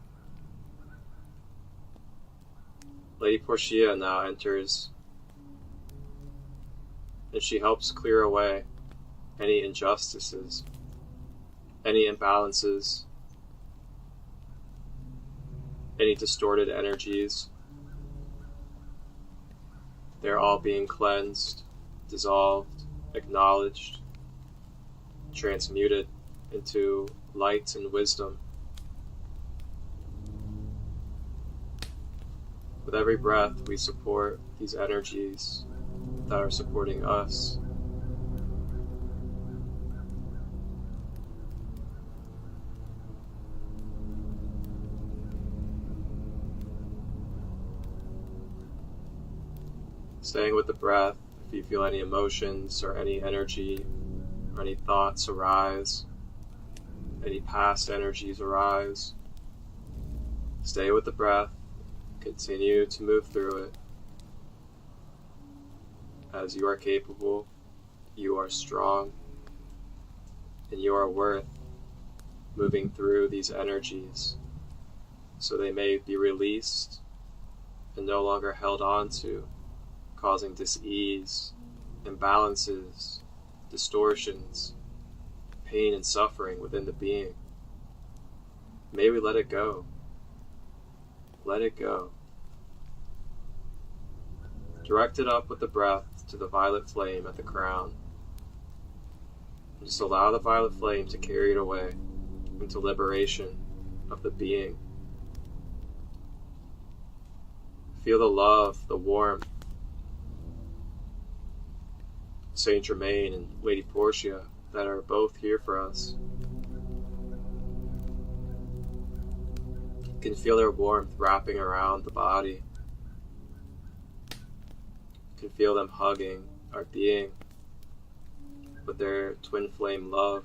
Lady Portia now enters, and she helps clear away any injustices, any imbalances, any distorted energies. They're all being cleansed, dissolved, acknowledged, transmuted into light and wisdom. With every breath, we support these energies that are supporting us. Staying with the breath, if you feel any emotions or any energy or any thoughts arise, any past energies arise, stay with the breath, continue to move through it. As you are capable, you are strong, and you are worth moving through these energies so they may be released and no longer held on to, causing dis-ease, imbalances, distortions, pain and suffering within the being. May we let it go. Let it go. Direct it up with the breath to the violet flame at the crown. And just allow the violet flame to carry it away into liberation of the being. Feel the love, the warmth. Saint Germain and Lady Portia that are both here for us. You can feel their warmth wrapping around the body. You can feel them hugging our being with their twin flame love.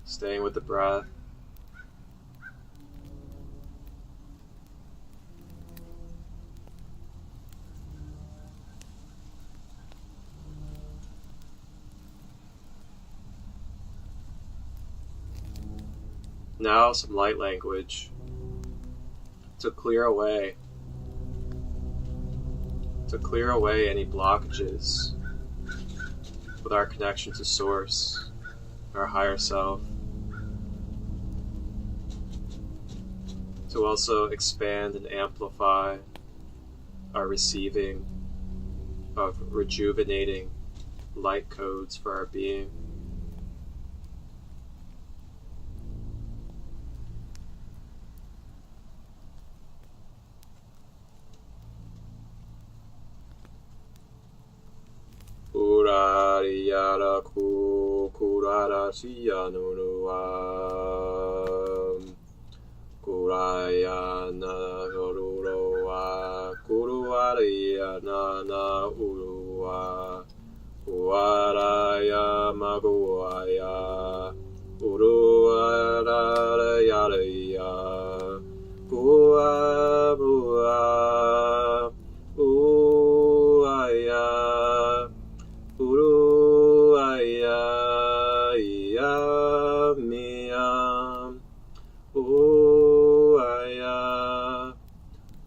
Staying with the breath. Now some light language to clear away any blockages with our connection to Source, our higher self. To also expand and amplify our receiving of rejuvenating light codes for our being. Urariyara ku kurarasiya nuruwa kurayana gorurowa kuruwariyana na uruwa kuwaraya maguaya uruwarayaraya kuabua uaya uruaya mia uaya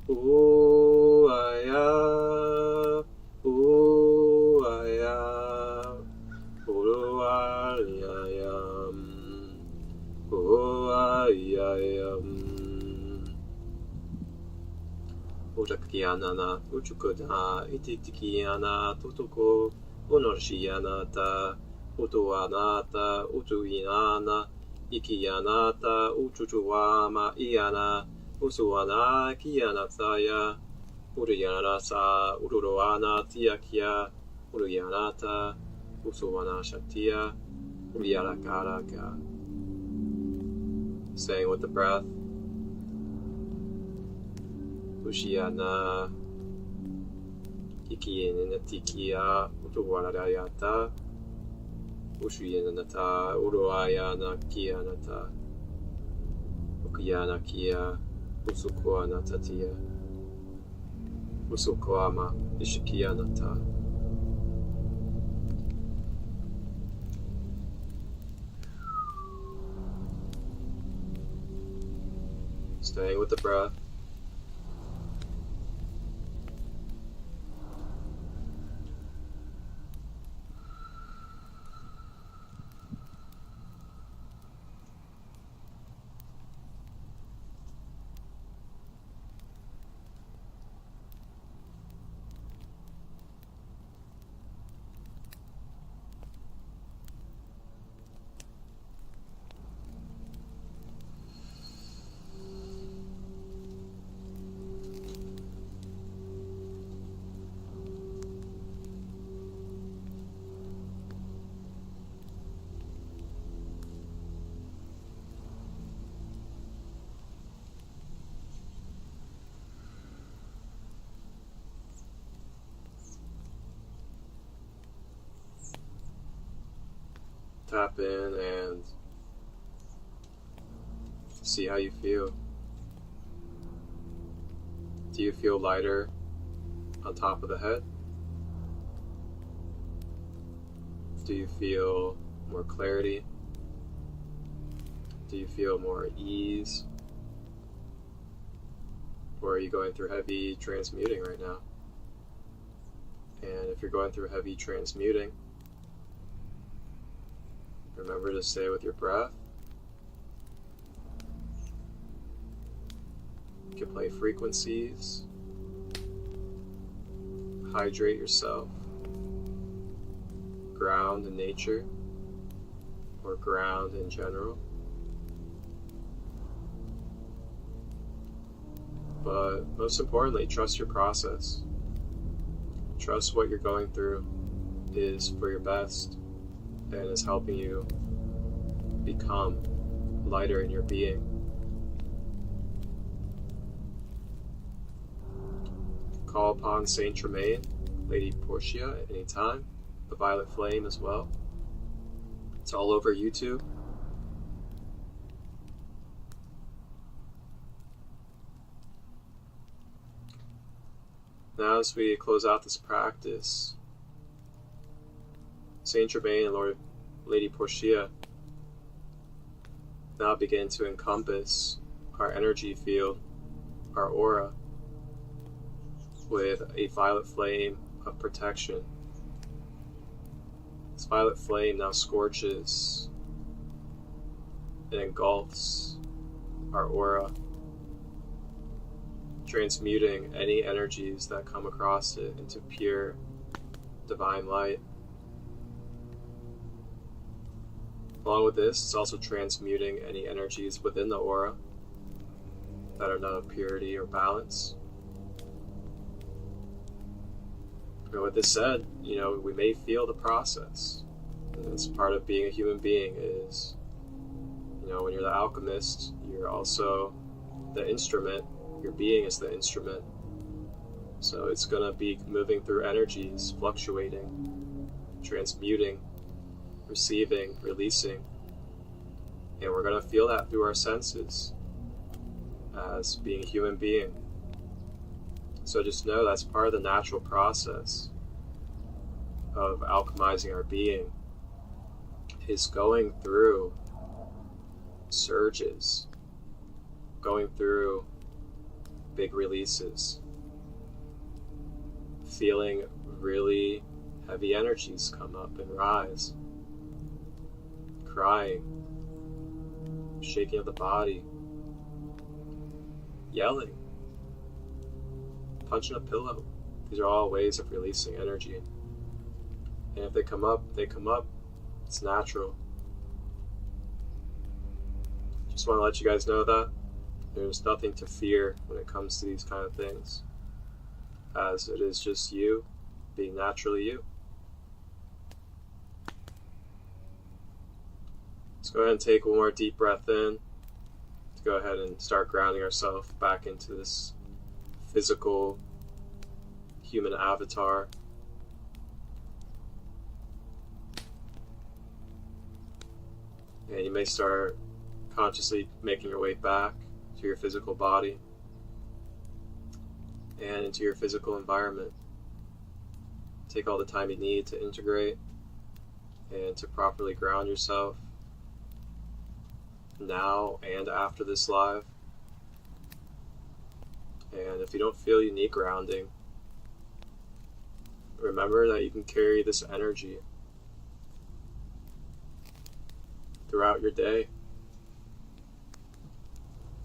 uaya uaya uruayayam uayayam Utakianana uchukuda ititikiana tutuko Unorshiyanata, Utuanata, Utuinana, Ikiyanata, Uchuchuama, Iana, Usuana, Kiyanataya, Uriyanasa, Ururoana, Tiakia, Uriyanata, Usuana Shatia, Uriarakaraka. Saying with the breath, Ushiana, Ikiyanatikia, Utuwarayata, Ushiyanata, Uruayana Kianata, Ukiyana Kia, Usukoana Tatia, Usukoama, Ishikianata. Staying with the breath. tap in and see how you feel. Do you feel lighter on top of the head? Do you feel more clarity? Do you feel more ease? Or are you going through heavy transmuting right now? And if you're going through heavy transmuting, remember to stay with your breath. You can play frequencies, hydrate yourself, ground in nature, or ground in general. But most importantly, trust your process. Trust what you're going through is for your best and is helping you become lighter in your being. Call upon Saint Germain Lady Portia at any time, the violet flame as well. It's all over YouTube. Now as we close out this practice, Saint Germain and Lady Portia now begin to encompass our energy field, our aura, with a violet flame of protection. This violet flame now scorches and engulfs our aura, transmuting any energies that come across it into pure divine light. Along with this, it's also transmuting any energies within the aura that are not of purity or balance. And with this said, we may feel the process. And it's part of being a human being is, when you're the alchemist, you're also the instrument. Your being is the instrument. So it's going to be moving through energies, fluctuating, transmuting, receiving, releasing. And we're going to feel that through our senses as being a human being. So just know that's part of the natural process of alchemizing our being, is going through surges, going through big releases, feeling really heavy energies come up and rise, crying, shaking of the body, yelling, punching a pillow. These are all ways of releasing energy. And if they come up, they come up. It's natural. Just want to let you guys know that there's nothing to fear when it comes to these kind of things, as it is just you being naturally you. Let's go ahead and take one more deep breath in to go ahead and start grounding ourselves back into this physical human avatar. And you may start consciously making your way back to your physical body and into your physical environment. Take all the time you need to integrate and to properly ground yourself now and after this live. And if you don't feel you need grounding, remember that you can carry this energy throughout your day.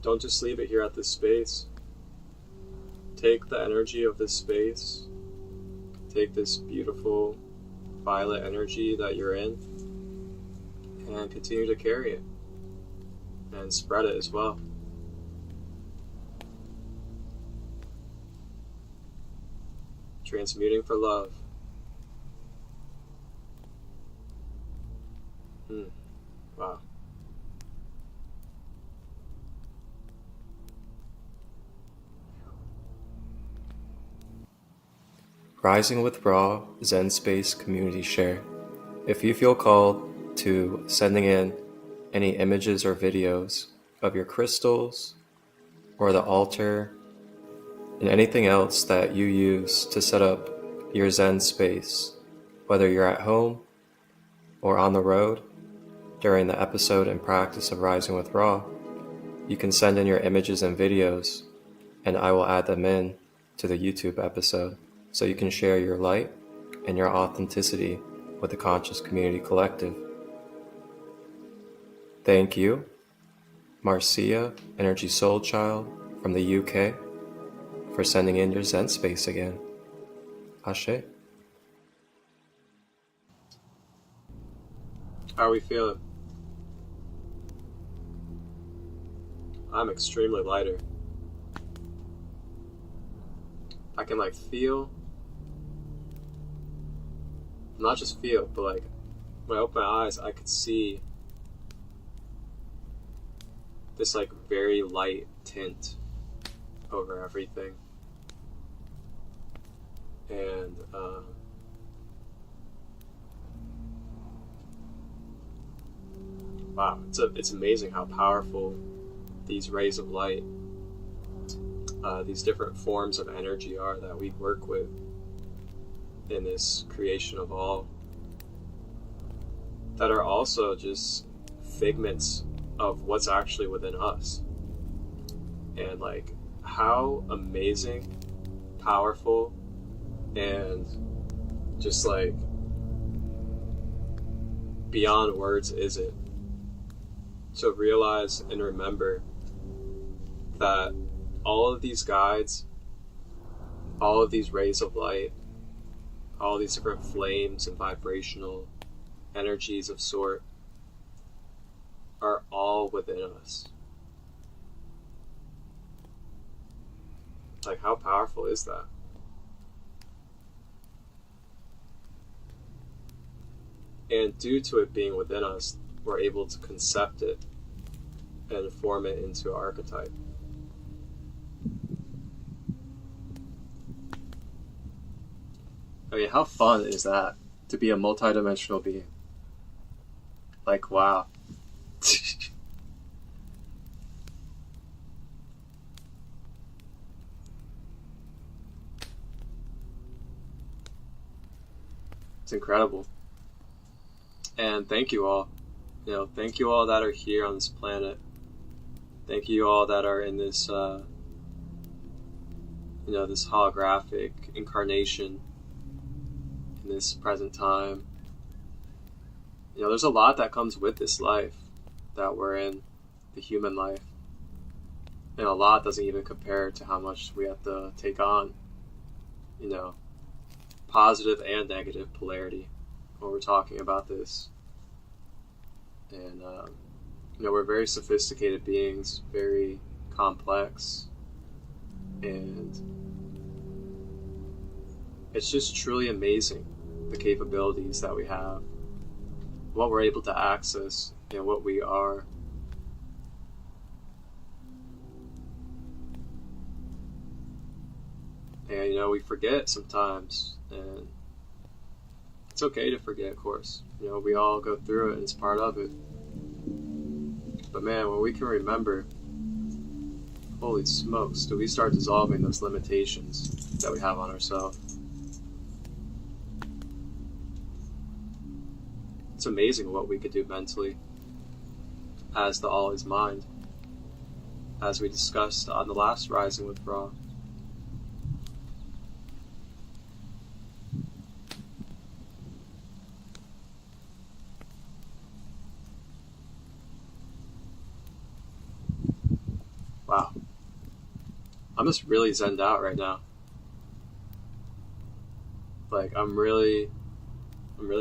Don't just leave it here at this space. Take the energy of this space, take this beautiful violet energy that you're in, and continue to carry it and spread it as well. Transmuting for love. Wow. Rising with Raw Zen Space Community Share. If you feel called, to sending in any images or videos of your crystals or the altar and anything else that you use to set up your Zen space, whether you're at home or on the road during the episode and practice of Rising with Ra. You can send in your images and videos, and I will add them in to the YouTube episode so you can share your light and your authenticity with the Conscious Community Collective. Thank you, Marcia, Energy Soul Child from the UK, for sending in your Zen space again. Ashe. How are we feeling? I'm extremely lighter. I can feel, not just feel, but when I open my eyes, I could see this very light tint over everything. And wow, it's amazing how powerful these rays of light, these different forms of energy are that we work with in this creation of all, that are also just figments of what's actually within us. And how amazing, powerful, and just beyond words is it to realize and remember that all of these guides, all of these rays of light, all these different flames and vibrational energies of sort are all within us. How powerful is that? And due to it being within us, we're able to concept it and form it into an archetype. I mean, how fun is that to be a multidimensional being? Wow. It's incredible. And thank you all. Thank you all that are here on this planet. Thank you all that are in this, this holographic incarnation in this present time. There's a lot that comes with this life that we're in, the human life. And a lot doesn't even compare to how much we have to take on, positive and negative polarity when we're talking about this. And, we're very sophisticated beings, very complex, and it's just truly amazing the capabilities that we have, what we're able to access, and what we are. And, we forget sometimes, and it's okay to forget, of course. We all go through it, and it's part of it. But man, when we can remember, holy smokes, do we start dissolving those limitations that we have on ourselves. It's amazing what we could do mentally as the all is mind, as we discussed on the last Rising with Ra. Wow. I'm just really zenned out right now. I'm really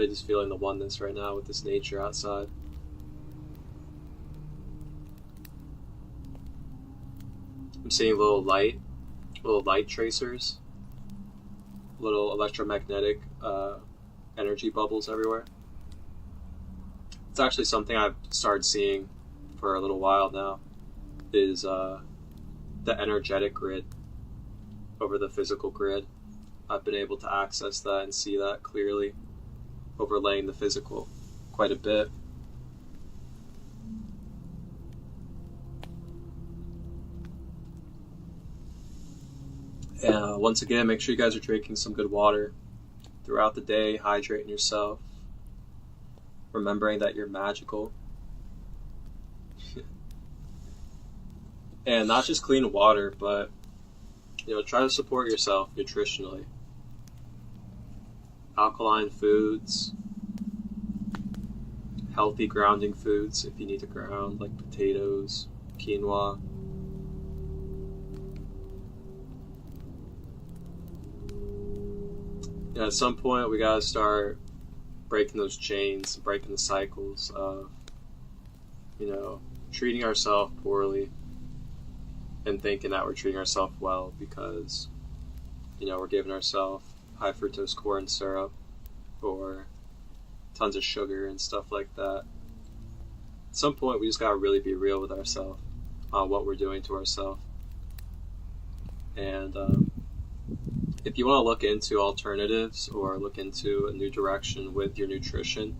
just feeling the oneness right now with this nature outside. I'm seeing little light tracers, little electromagnetic energy bubbles everywhere. It's actually something I've started seeing for a little while now, is the energetic grid over the physical grid. I've been able to access that and see that clearly, overlaying the physical quite a bit. Once again, make sure you guys are drinking some good water throughout the day, hydrating yourself, remembering that you're magical. And not just clean water, but try to support yourself nutritionally. Alkaline foods, healthy grounding foods if you need to ground, like potatoes, quinoa. At some point we gotta start breaking those chains, breaking the cycles of treating ourselves poorly and thinking that we're treating ourselves well because we're giving ourselves high fructose corn syrup or tons of sugar and stuff like that. At some point we just gotta really be real with ourselves on what we're doing to ourselves. And if you want to look into alternatives or look into a new direction with your nutrition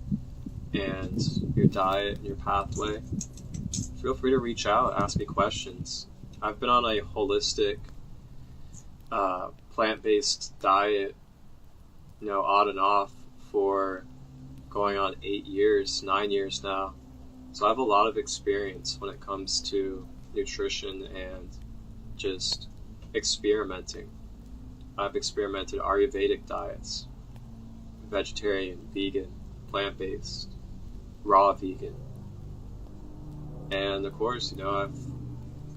and your diet and your pathway, feel free to reach out, ask me questions. I've been on a holistic, plant-based diet, on and off for going on 8 years, 9 years now. So I have a lot of experience when it comes to nutrition and just experimenting. I've experimented Ayurvedic diets, vegetarian, vegan, plant-based, raw vegan. And of course, I've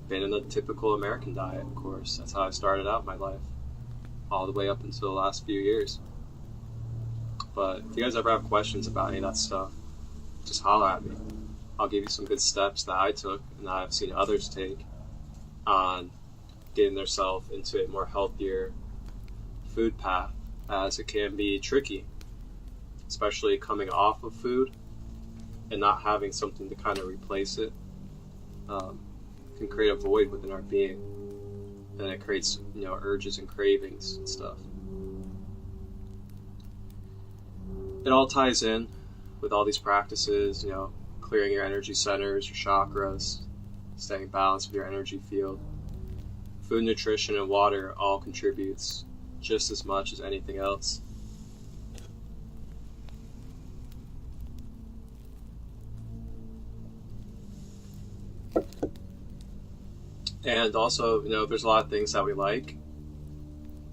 been in the typical American diet, of course. That's how I started out my life, all the way up until the last few years. But if you guys ever have questions about any of that stuff, just holler at me. I'll give you some good steps that I took and that I've seen others take on getting themselves into a more healthier food path, as it can be tricky, especially coming off of food and not having something to kind of replace it. Can create a void within our being, and it creates urges and cravings and stuff. It all ties in with all these practices, clearing your energy centers, your chakras, staying balanced with your energy field. Food, nutrition, and water all contributes just as much as anything else. And also, there's a lot of things that we like.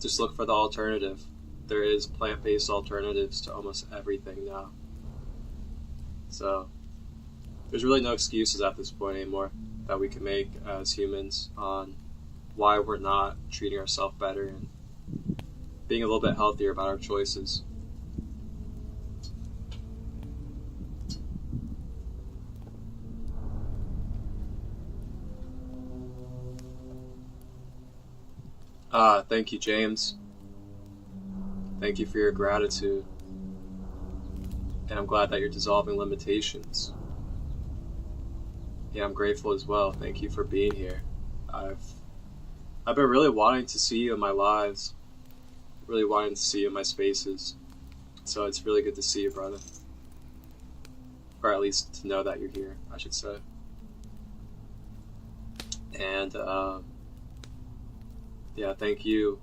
Just look for the alternative. There is plant-based alternatives to almost everything now. So there's really no excuses at this point anymore that we can make as humans on why we're not treating ourselves better and being a little bit healthier about our choices. Thank you, James. Thank you for your gratitude. And I'm glad that you're dissolving limitations. Yeah, I'm grateful as well. Thank you for being here. I've been really wanting to see you in my lives, really wanting to see you in my spaces. So it's really good to see you, brother. Or at least to know that you're here, I should say. And yeah, thank you,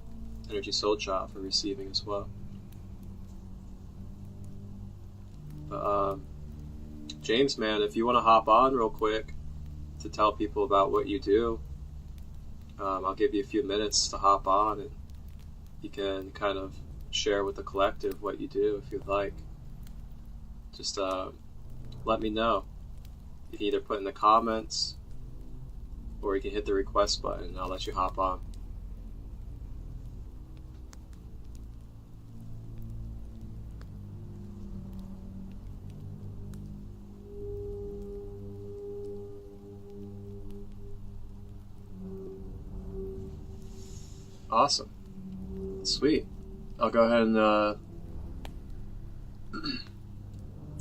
Energy Soul Child, for receiving as well. But James, man, if you want to hop on real quick to tell people about what you do, I'll give you a few minutes to hop on and you can kind of share with the collective what you do if you'd like. Just let me know. You can either put in the comments or you can hit the request button and I'll let you hop on. Awesome. Sweet. I'll go ahead and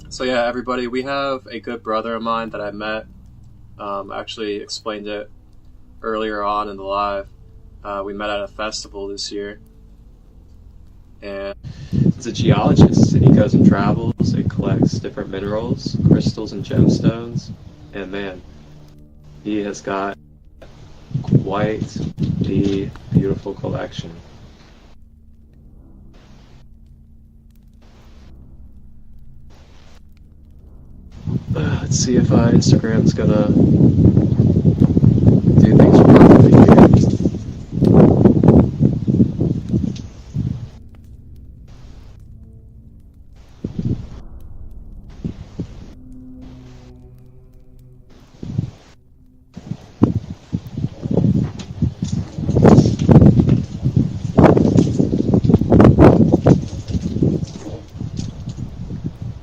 so yeah, everybody, we have a good brother of mine that I met. I actually explained it earlier on in the live. We met at a festival this year. And he's a geologist, and he goes and travels and collects different minerals, crystals, and gemstones. And man, he has got quite the beautiful collection. Let's see if Instagram's gonna do things properly here.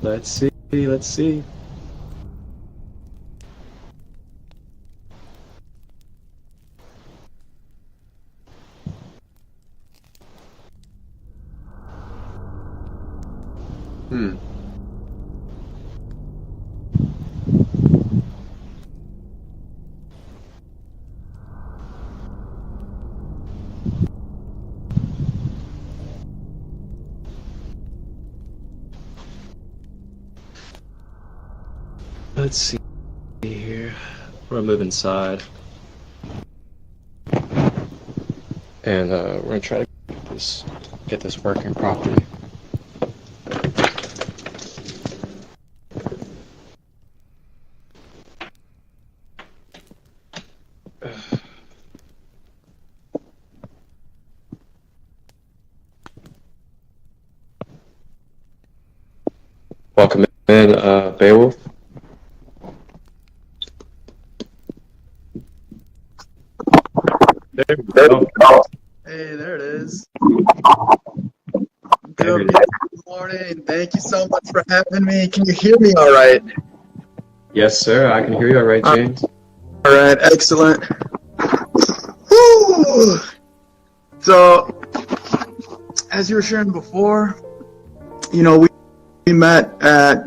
Let's see, let's see. Let's see here. We're gonna move inside. And we're gonna try to get this working properly. Welcome in, Beowulf. There we go. Hey, there it is. There it Good morning. Thank you so much for having me. Can you hear me all right? Yes, sir. I can hear you all right, James. All right, excellent. Woo! So, as you were sharing before, we met at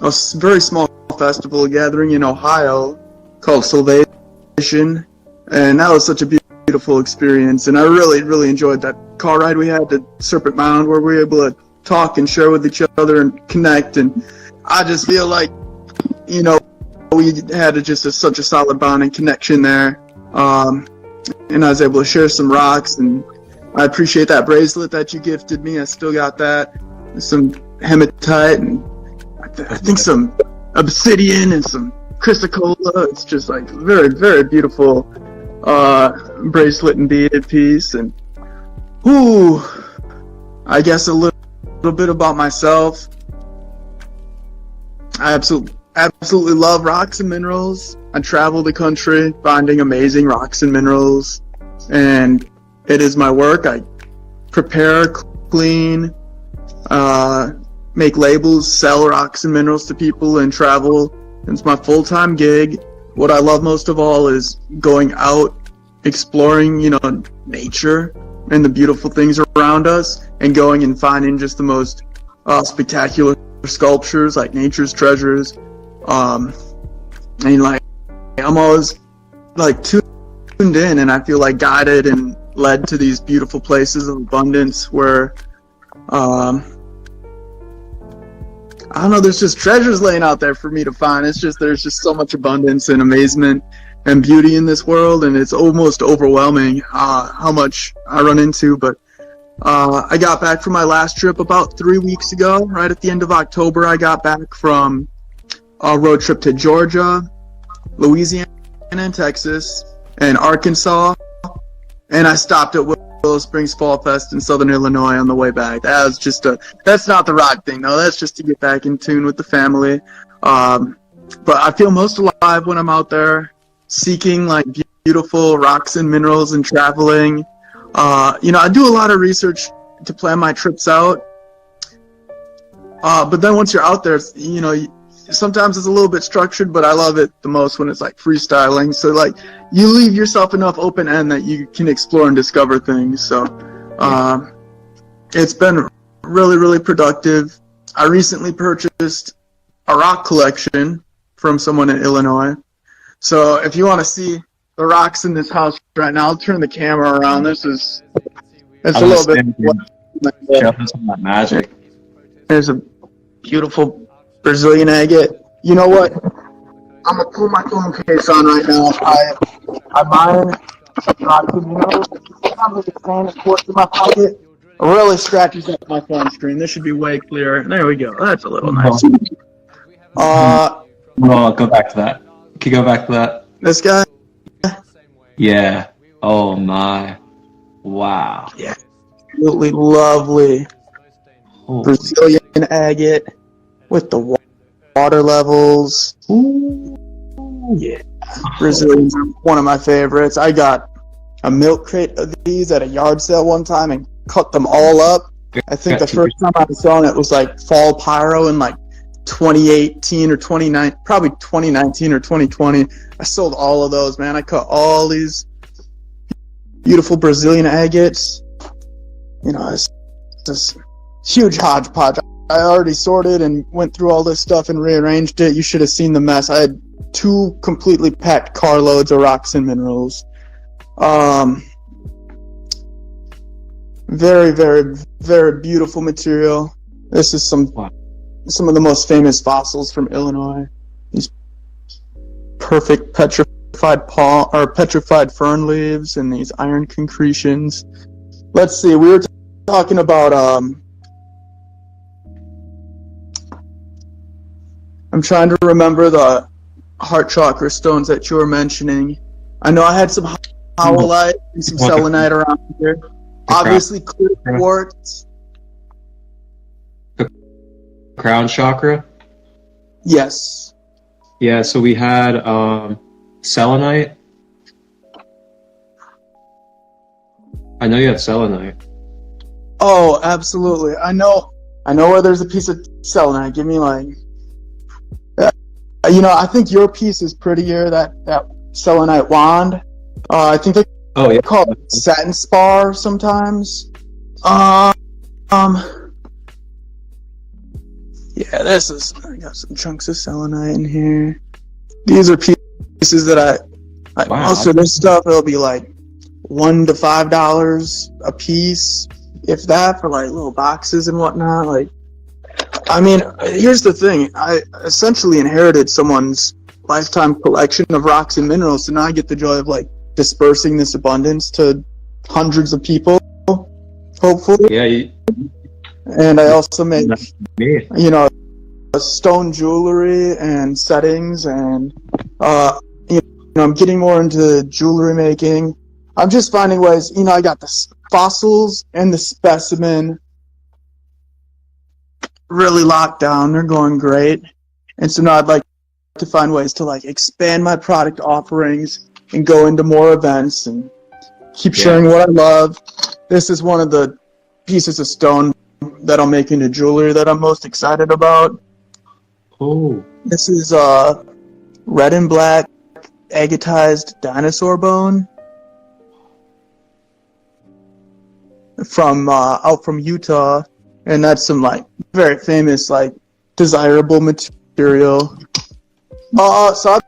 a very small festival gathering in Ohio called Salvation, and that was such a beautiful experience, and I really, really enjoyed that car ride we had to Serpent Mound, where we were able to talk and share with each other and connect, and I just feel like, we had such a solid bond and connection there, and I was able to share some rocks, and I appreciate that bracelet that you gifted me. I still got that. Some hematite, and I think some obsidian and some chrysocolla. It's just like very, very beautiful bracelet and beaded piece. And I guess a little bit about myself. I absolutely love rocks and minerals. I travel the country finding amazing rocks and minerals, and it is my work. I prepare, clean, make labels, sell rocks and minerals to people, and travel. It's my full-time gig. What I love most of all is going out, exploring, nature and the beautiful things around us, and going and finding just the most spectacular sculptures, like nature's treasures. And like, I'm always like tuned in, and I feel like guided and led to these beautiful places of abundance where, I don't know, there's just treasures laying out there for me to find. There's just so much abundance and amazement and beauty in this world, and it's almost overwhelming how much I run into. But I got back from my last trip about 3 weeks ago, right at the end of October. I got back from a road trip to Georgia, Louisiana, and Texas, and Arkansas, and I stopped at Willow Springs Fall Fest in Southern Illinois on the way back. That's not the rock thing, though. That's just to get back in tune with the family. But I feel most alive when I'm out there seeking like beautiful rocks and minerals and traveling. I do a lot of research to plan my trips out. But then once you're out there, sometimes it's a little bit structured, but I love it the most when it's like freestyling. So like you leave yourself enough open end that you can explore and discover things. So it's been really, really productive. I recently purchased a rock collection from someone in Illinois. So if you want to see the rocks in this house right now, I'll turn the camera around. It's a little bit. Magic. There's a beautiful Brazilian agate. You know what? I'm gonna pull my phone case on right now. I mine Rock and minerals. I'm looking at sand and quartz in my pocket. It really scratches up my phone screen. This should be way clearer. There we go. That's a little nice. Well, go back to that. Can you go back to that? This guy. Yeah. Oh my. Wow. Yeah. Absolutely lovely. Holy. Brazilian agate with the water levels. Ooh, yeah. Brazilians are one of my favorites. I got a milk crate of these at a yard sale one time and cut them all up. I think the first time I was selling it was like fall pyro in like 2018 or 2019, probably 2019 or 2020. I sold all of those, man. I cut all these beautiful Brazilian agates. You know, it's this huge hodgepodge. I already sorted and went through all this stuff and rearranged it. You should have seen the mess. I had 2 completely packed carloads of rocks and minerals. Very, very, very beautiful material. This is some of the most famous fossils from Illinois. These perfect petrified fern leaves and these iron concretions. Let's see. We were talking about. I'm trying to remember the heart chakra stones that you were mentioning. I know I had some howlite and some selenite around here. Obviously, clear quartz. Crown chakra? Yes. Yeah, so we had selenite. I know you have selenite. Oh, absolutely. I know where there's a piece of selenite. Give me like... I think your piece is prettier, that selenite wand. I think they call it satin spar sometimes. Yeah, I got some chunks of selenite in here. These are pieces that most of this stuff, it'll be like $1 to $5 a piece, if that, for like little boxes and whatnot. Like, I mean, here's the thing. I essentially inherited someone's lifetime collection of rocks and minerals, so now I get the joy of like dispersing this abundance to hundreds of people, hopefully. Yeah. And I also make, stone jewelry and settings, and I'm getting more into jewelry making. I'm just finding ways. I got the fossils and the specimen really locked down. They're going great, and so now I'd like to find ways to like expand my product offerings and go into more events and keep sharing what I love. This is one of the pieces of stone that I'll make into jewelry that I'm most excited about. Oh. This is red and black agatized dinosaur bone from out from Utah, and that's some like very famous like desirable material. So I've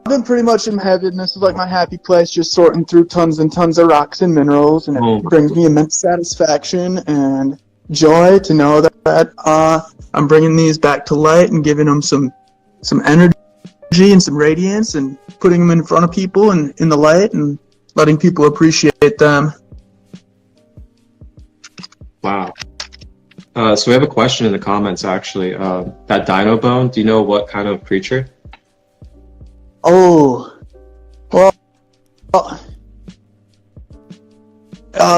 been pretty much in heaven. This is like my happy place, just sorting through tons and tons of rocks and minerals, and it brings me immense satisfaction and joy to know that I'm bringing these back to light and giving them some energy and some radiance, and putting them in front of people and in the light and letting people appreciate them. Wow. So we have a question in the comments, actually. That dino bone, do you know what kind of creature? Oh, well,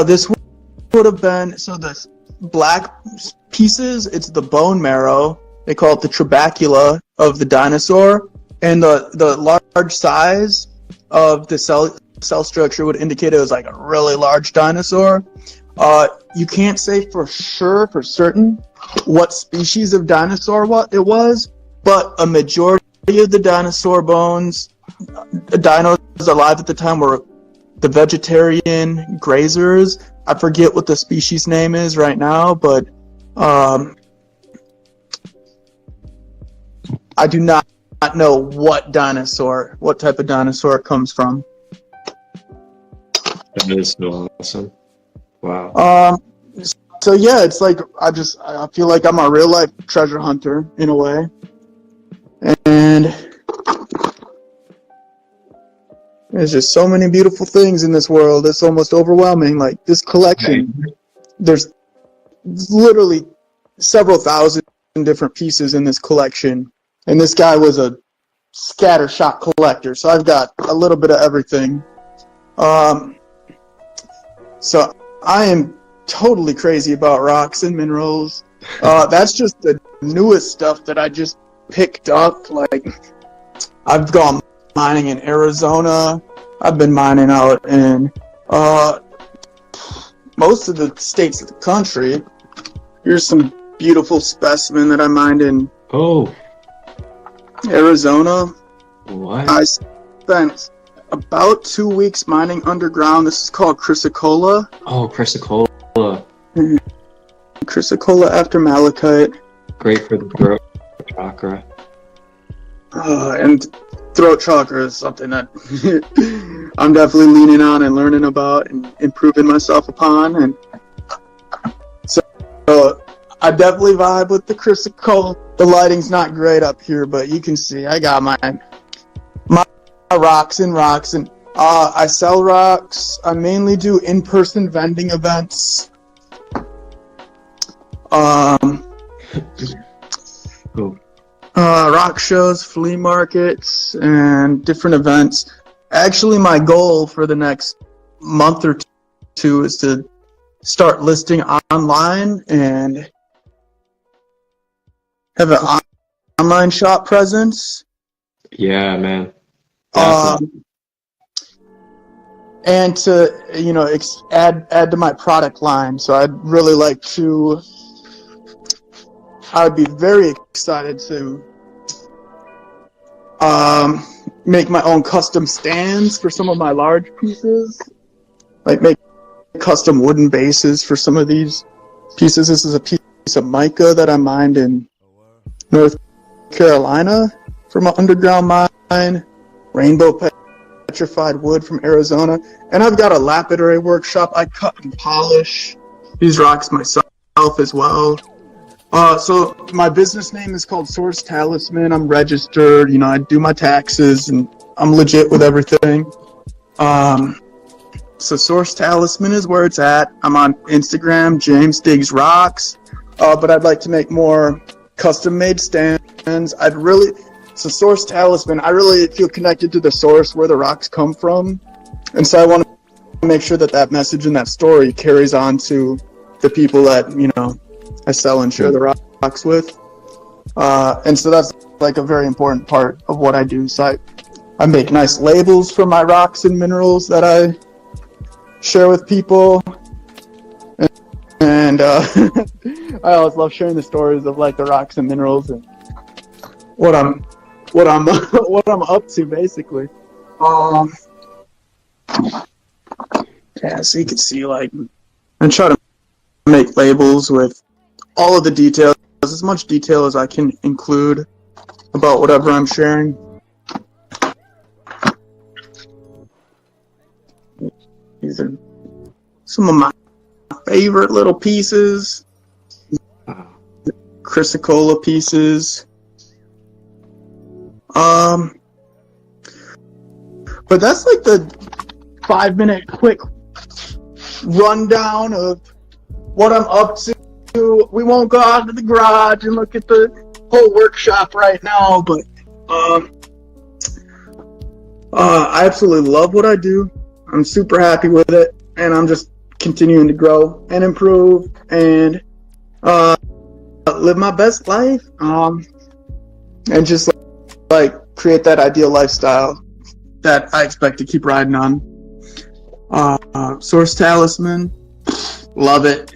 this would have been, so the black pieces, it's the bone marrow. They call it the trabecula of the dinosaur, and the large size of the cell structure would indicate it was like a really large dinosaur. You can't say for certain what species of dinosaur it was, but a majority of the dinosaur bones, dinos alive at the time, were the vegetarian grazers. I forget what the species name is right now, but I do not know what type of dinosaur it comes from. That is so awesome. Wow. So yeah, it's like I feel like I'm a real life treasure hunter in a way, and There's just so many beautiful things in this world. It's almost overwhelming. Like this collection, there's literally several thousand different pieces in this collection. And this guy was a scattershot collector, so I've got a little bit of everything. So I am totally crazy about rocks and minerals. That's just the newest stuff that I just picked up. Like, I've gone mining in Arizona. I've been mining out in most of the states of the country. Here's some beautiful specimen that I mined in Arizona. What? I spent about 2 weeks mining underground. This is called chrysocolla. Oh, Christocola. Chrysocolla after malachite. Great for the throat chakra. And throat chakra is something that I'm definitely leaning on and learning about and improving myself upon. And so I definitely vibe with the chrysocolla. The lighting's not great up here, but you can see I got my rocks and I sell rocks. I mainly do in-person vending events. Cool. Rock shows, flea markets, and different events. Actually, my goal for the next month or two is to start listing online and have an online shop presence. Yeah, man. And to, add to my product line. So I'd really like to, I would be very excited to make my own custom stands for some of my large pieces. Like make custom wooden bases for some of these pieces. This is a piece of mica that I mined in North Carolina from an underground mine. Rainbow petrified wood from Arizona. And I've got a lapidary workshop. I cut and polish these rocks myself as well. So my business name is called Source Talisman. I'm registered, I do my taxes and I'm legit with everything. So Source Talisman is where it's at. I'm on Instagram, James Digs Rocks. But I'd like to make more custom made stands. So Source Talisman, I really feel connected to the source where the rocks come from. And so I want to make sure that message and that story carries on to the people that, I sell and share the rocks with. And so that's like a very important part of what I do. So I make nice labels for my rocks and minerals that I share with people. And I always love sharing the stories of like the rocks and minerals and what I'm up to basically. Yeah, so you can see like I try to make labels with all of the details, as much detail as I can include about whatever I'm sharing. These are some of my favorite little pieces. Chrysocolla pieces. But that's like the 5-minute quick rundown of what I'm up to. We won't go out to the garage and look at the whole workshop right now, but I absolutely love what I do. I'm super happy with it, and I'm just continuing to grow and improve and live my best life, and just like create that ideal lifestyle that I expect to keep riding on. Source Talisman, love it.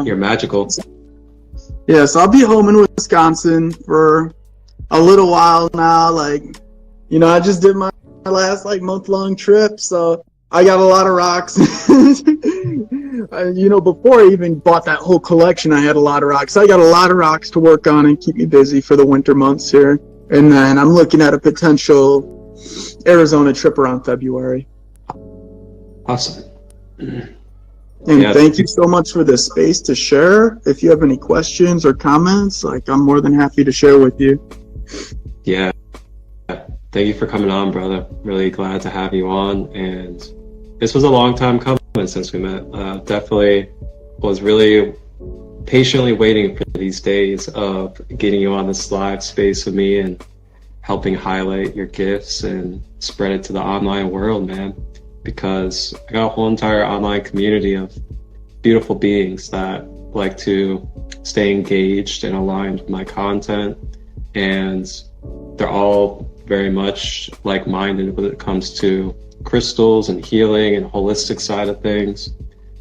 You're magical. Yeah, so I'll be home in Wisconsin for a little while now. Like, I just did my last month-long trip, so I got a lot of rocks. Before I even bought that whole collection, I had a lot of rocks. So I got a lot of rocks to work on and keep me busy for the winter months here. And then I'm looking at a potential Arizona trip around February. Awesome. And thank you so much for this space to share. If you have any questions or comments, I'm more than happy to share with you. Yeah. Thank you for coming on, brother. Really glad to have you on. And this was a long time coming since we met. Definitely was really patiently waiting for these days of getting you on this live space with me and helping highlight your gifts and spread it to the online world, man. Because I got a whole entire online community of beautiful beings that like to stay engaged and aligned with my content, and they're all very much like-minded when it comes to crystals and healing and holistic side of things.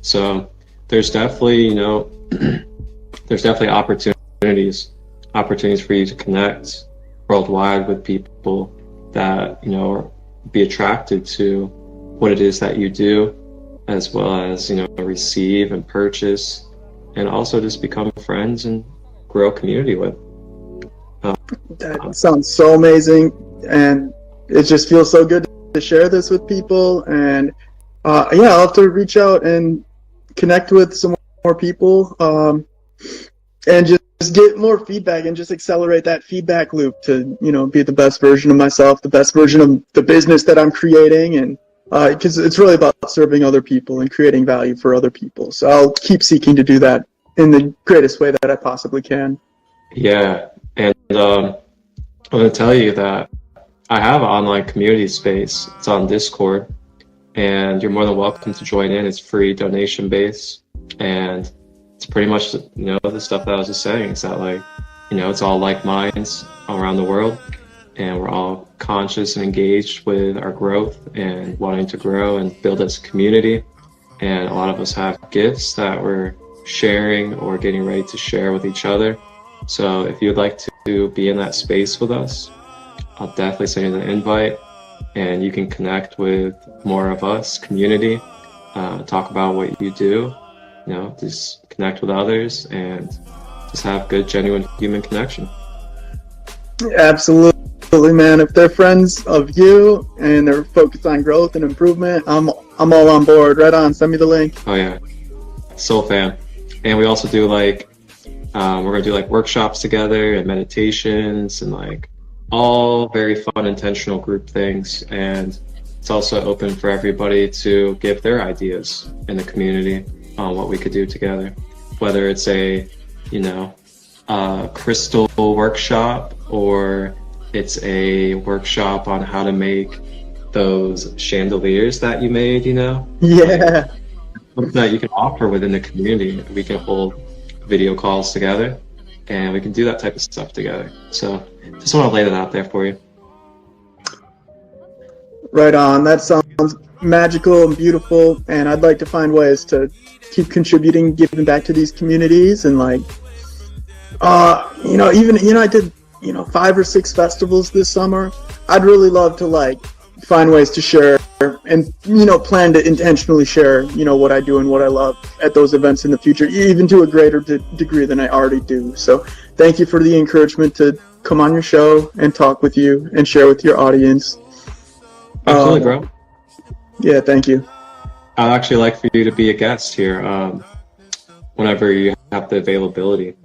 So there's definitely, there's definitely opportunities for you to connect worldwide with people that, be attracted to what it is that you do, as well as, receive and purchase, and also just become friends and grow a community with. That sounds so amazing, and it just feels so good to share this with people. And I'll have to reach out and connect with some more people, and just get more feedback and just accelerate that feedback loop to, be the best version of myself, the best version of the business that I'm creating. And because it's really about serving other people and creating value for other people. So I'll keep seeking to do that in the greatest way that I possibly can. Yeah, and I'm going to tell you that I have an online community space. It's on Discord, and you're more than welcome to join in. It's free, donation based, and it's pretty much, the stuff that I was just saying. Is that it's all like minds all around the world, and we're all conscious and engaged with our growth and wanting to grow and build as a community. And a lot of us have gifts that we're sharing or getting ready to share with each other. So if you'd like to be in that space with us, I'll definitely send you the invite, and you can connect with more of us, community, talk about what you do, just connect with others and just have good, genuine human connection. Absolutely, man. If they're friends of you and they're focused on growth and improvement, I'm all on board. Right on. Send me the link. Oh yeah, so fan. And we also do we're gonna do workshops together and meditations and all very fun, intentional group things. And it's also open for everybody to give their ideas in the community on what we could do together, whether it's a crystal workshop, or it's a workshop on how to make those chandeliers that you made, Yeah. Something that you can offer within the community. We can hold video calls together, and we can do that type of stuff together. So just want to lay that out there for you. Right on. That sounds magical and beautiful, and I'd like to find ways to keep contributing, giving back to these communities. And I did 5 or 6 festivals this summer. I'd really love to find ways to share and plan to intentionally share what I do and what I love at those events in the future, even to a greater degree than I already do. So thank you for the encouragement to come on your show and talk with you and share with your audience. Absolutely, bro. Yeah, thank you. I'd actually like for you to be a guest here whenever you have the availability.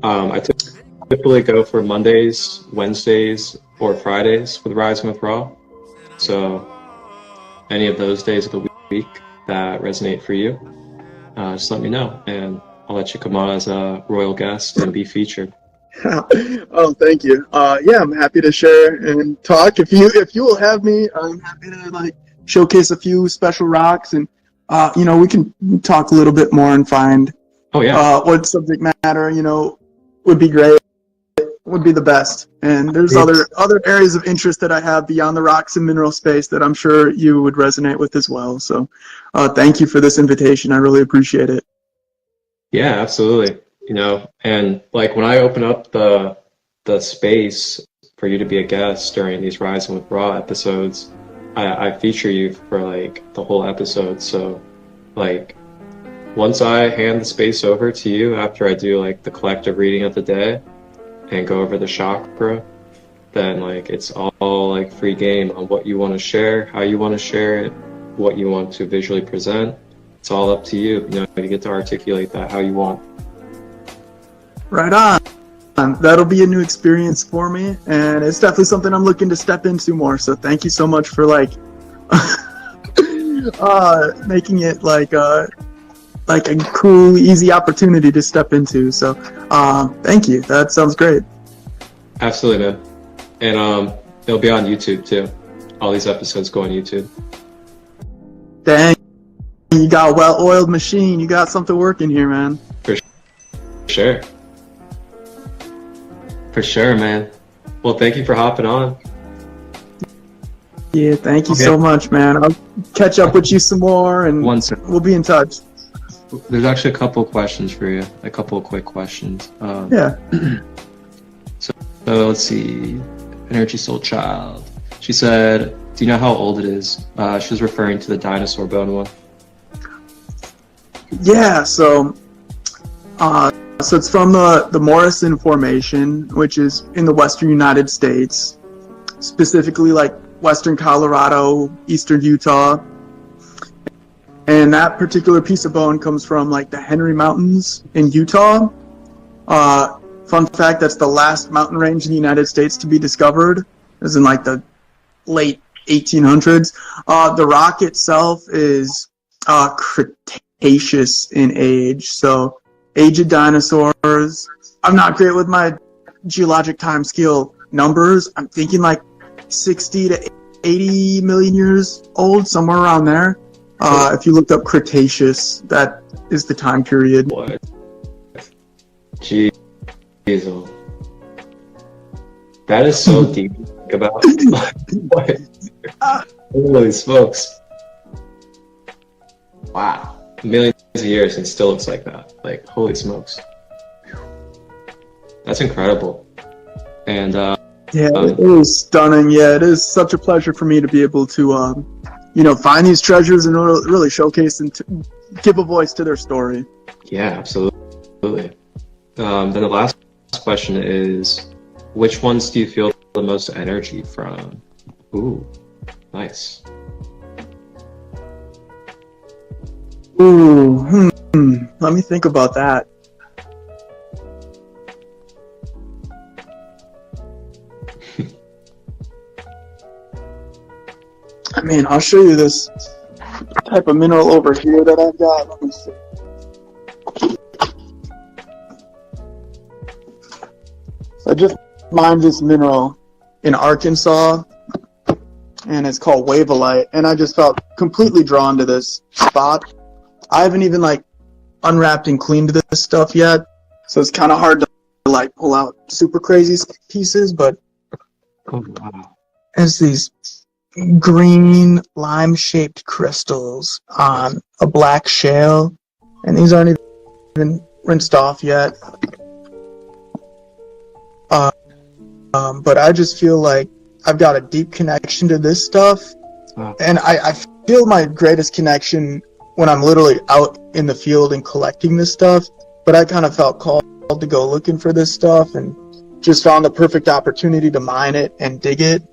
I typically go for Mondays, Wednesdays, or Fridays with Rising with Raw. So any of those days of the week that resonate for you, just let me know, and I'll let you come on as a royal guest and be featured. Oh, thank you. I'm happy to share and talk. If you will have me, I'm happy to showcase a few special rocks, and we can talk a little bit more and find what subject matter would be great, would be the best. And there's other areas of interest that I have beyond the rocks and mineral space that I'm sure you would resonate with as well. So thank you for this invitation. I really appreciate it. Yeah, absolutely. And when I open up the space for you to be a guest during these Rising with Raw episodes, I feature you for the whole episode. So once I hand the space over to you after I do the collective reading of the day and go over the chakra, then it's all free game on what you want to share, how you want to share it, what you want to visually present. It's all up to you. You get to articulate that how you want. Right on. That'll be a new experience for me, and it's definitely something I'm looking to step into more. So thank you so much for like making it like a cool, easy opportunity to step into. So thank you. That sounds great. Absolutely, man. And it'll be on YouTube too. All these episodes go on YouTube. Dang, you got a well-oiled machine. You got something working here, man. Sure. For sure, man. Well, thank you for hopping on. Yeah, thank you so much, man. I'll catch up with you some more, and we'll be in touch. There's actually a couple of questions for you. A couple of quick questions. Yeah. So let's see. Energy Soul Child. She said, do you know how old it is? She was referring to the dinosaur bone one. Yeah, so it's from the Morrison Formation, which is in the western United States, specifically like western Colorado, eastern Utah. And that particular piece of bone comes from like the Henry Mountains in Utah. Fun fact, that's the last mountain range in the United States to be discovered. It was in like the late 1800s. The rock itself is Cretaceous in age, so age of dinosaurs. I'm not great with my geologic time scale numbers. I'm thinking like 60 to 80 million years old, somewhere around there. If you looked up Cretaceous, that is the time period. What? Jeez. That is so deep to think about. What? Holy smokes. Wow. Millions of years and still looks like that. Like, holy smokes. That's incredible. And yeah, it is stunning. Yeah, it is such a pleasure for me to be able to find these treasures and really showcase and give a voice to their story. Yeah, absolutely. Then the last question is, which ones do you feel the most energy from? Ooh, nice. Ooh, let me think about that. I mean, I'll show you this type of mineral over here that I've got. Let me see. So I just mined this mineral in Arkansas, and it's called wavelite, and I just felt completely drawn to this spot. I haven't even like unwrapped and cleaned this stuff yet, so it's kind of hard to like pull out super crazy pieces, but Oh, wow. it's these green lime-shaped crystals on a black shale, and these aren't even rinsed off yet. But I just feel like I've got a deep connection to this stuff, and I feel my greatest connection when I'm literally out in the field and collecting this stuff. But I kind of felt called to go looking for this stuff, and just found the perfect opportunity to mine it and dig it.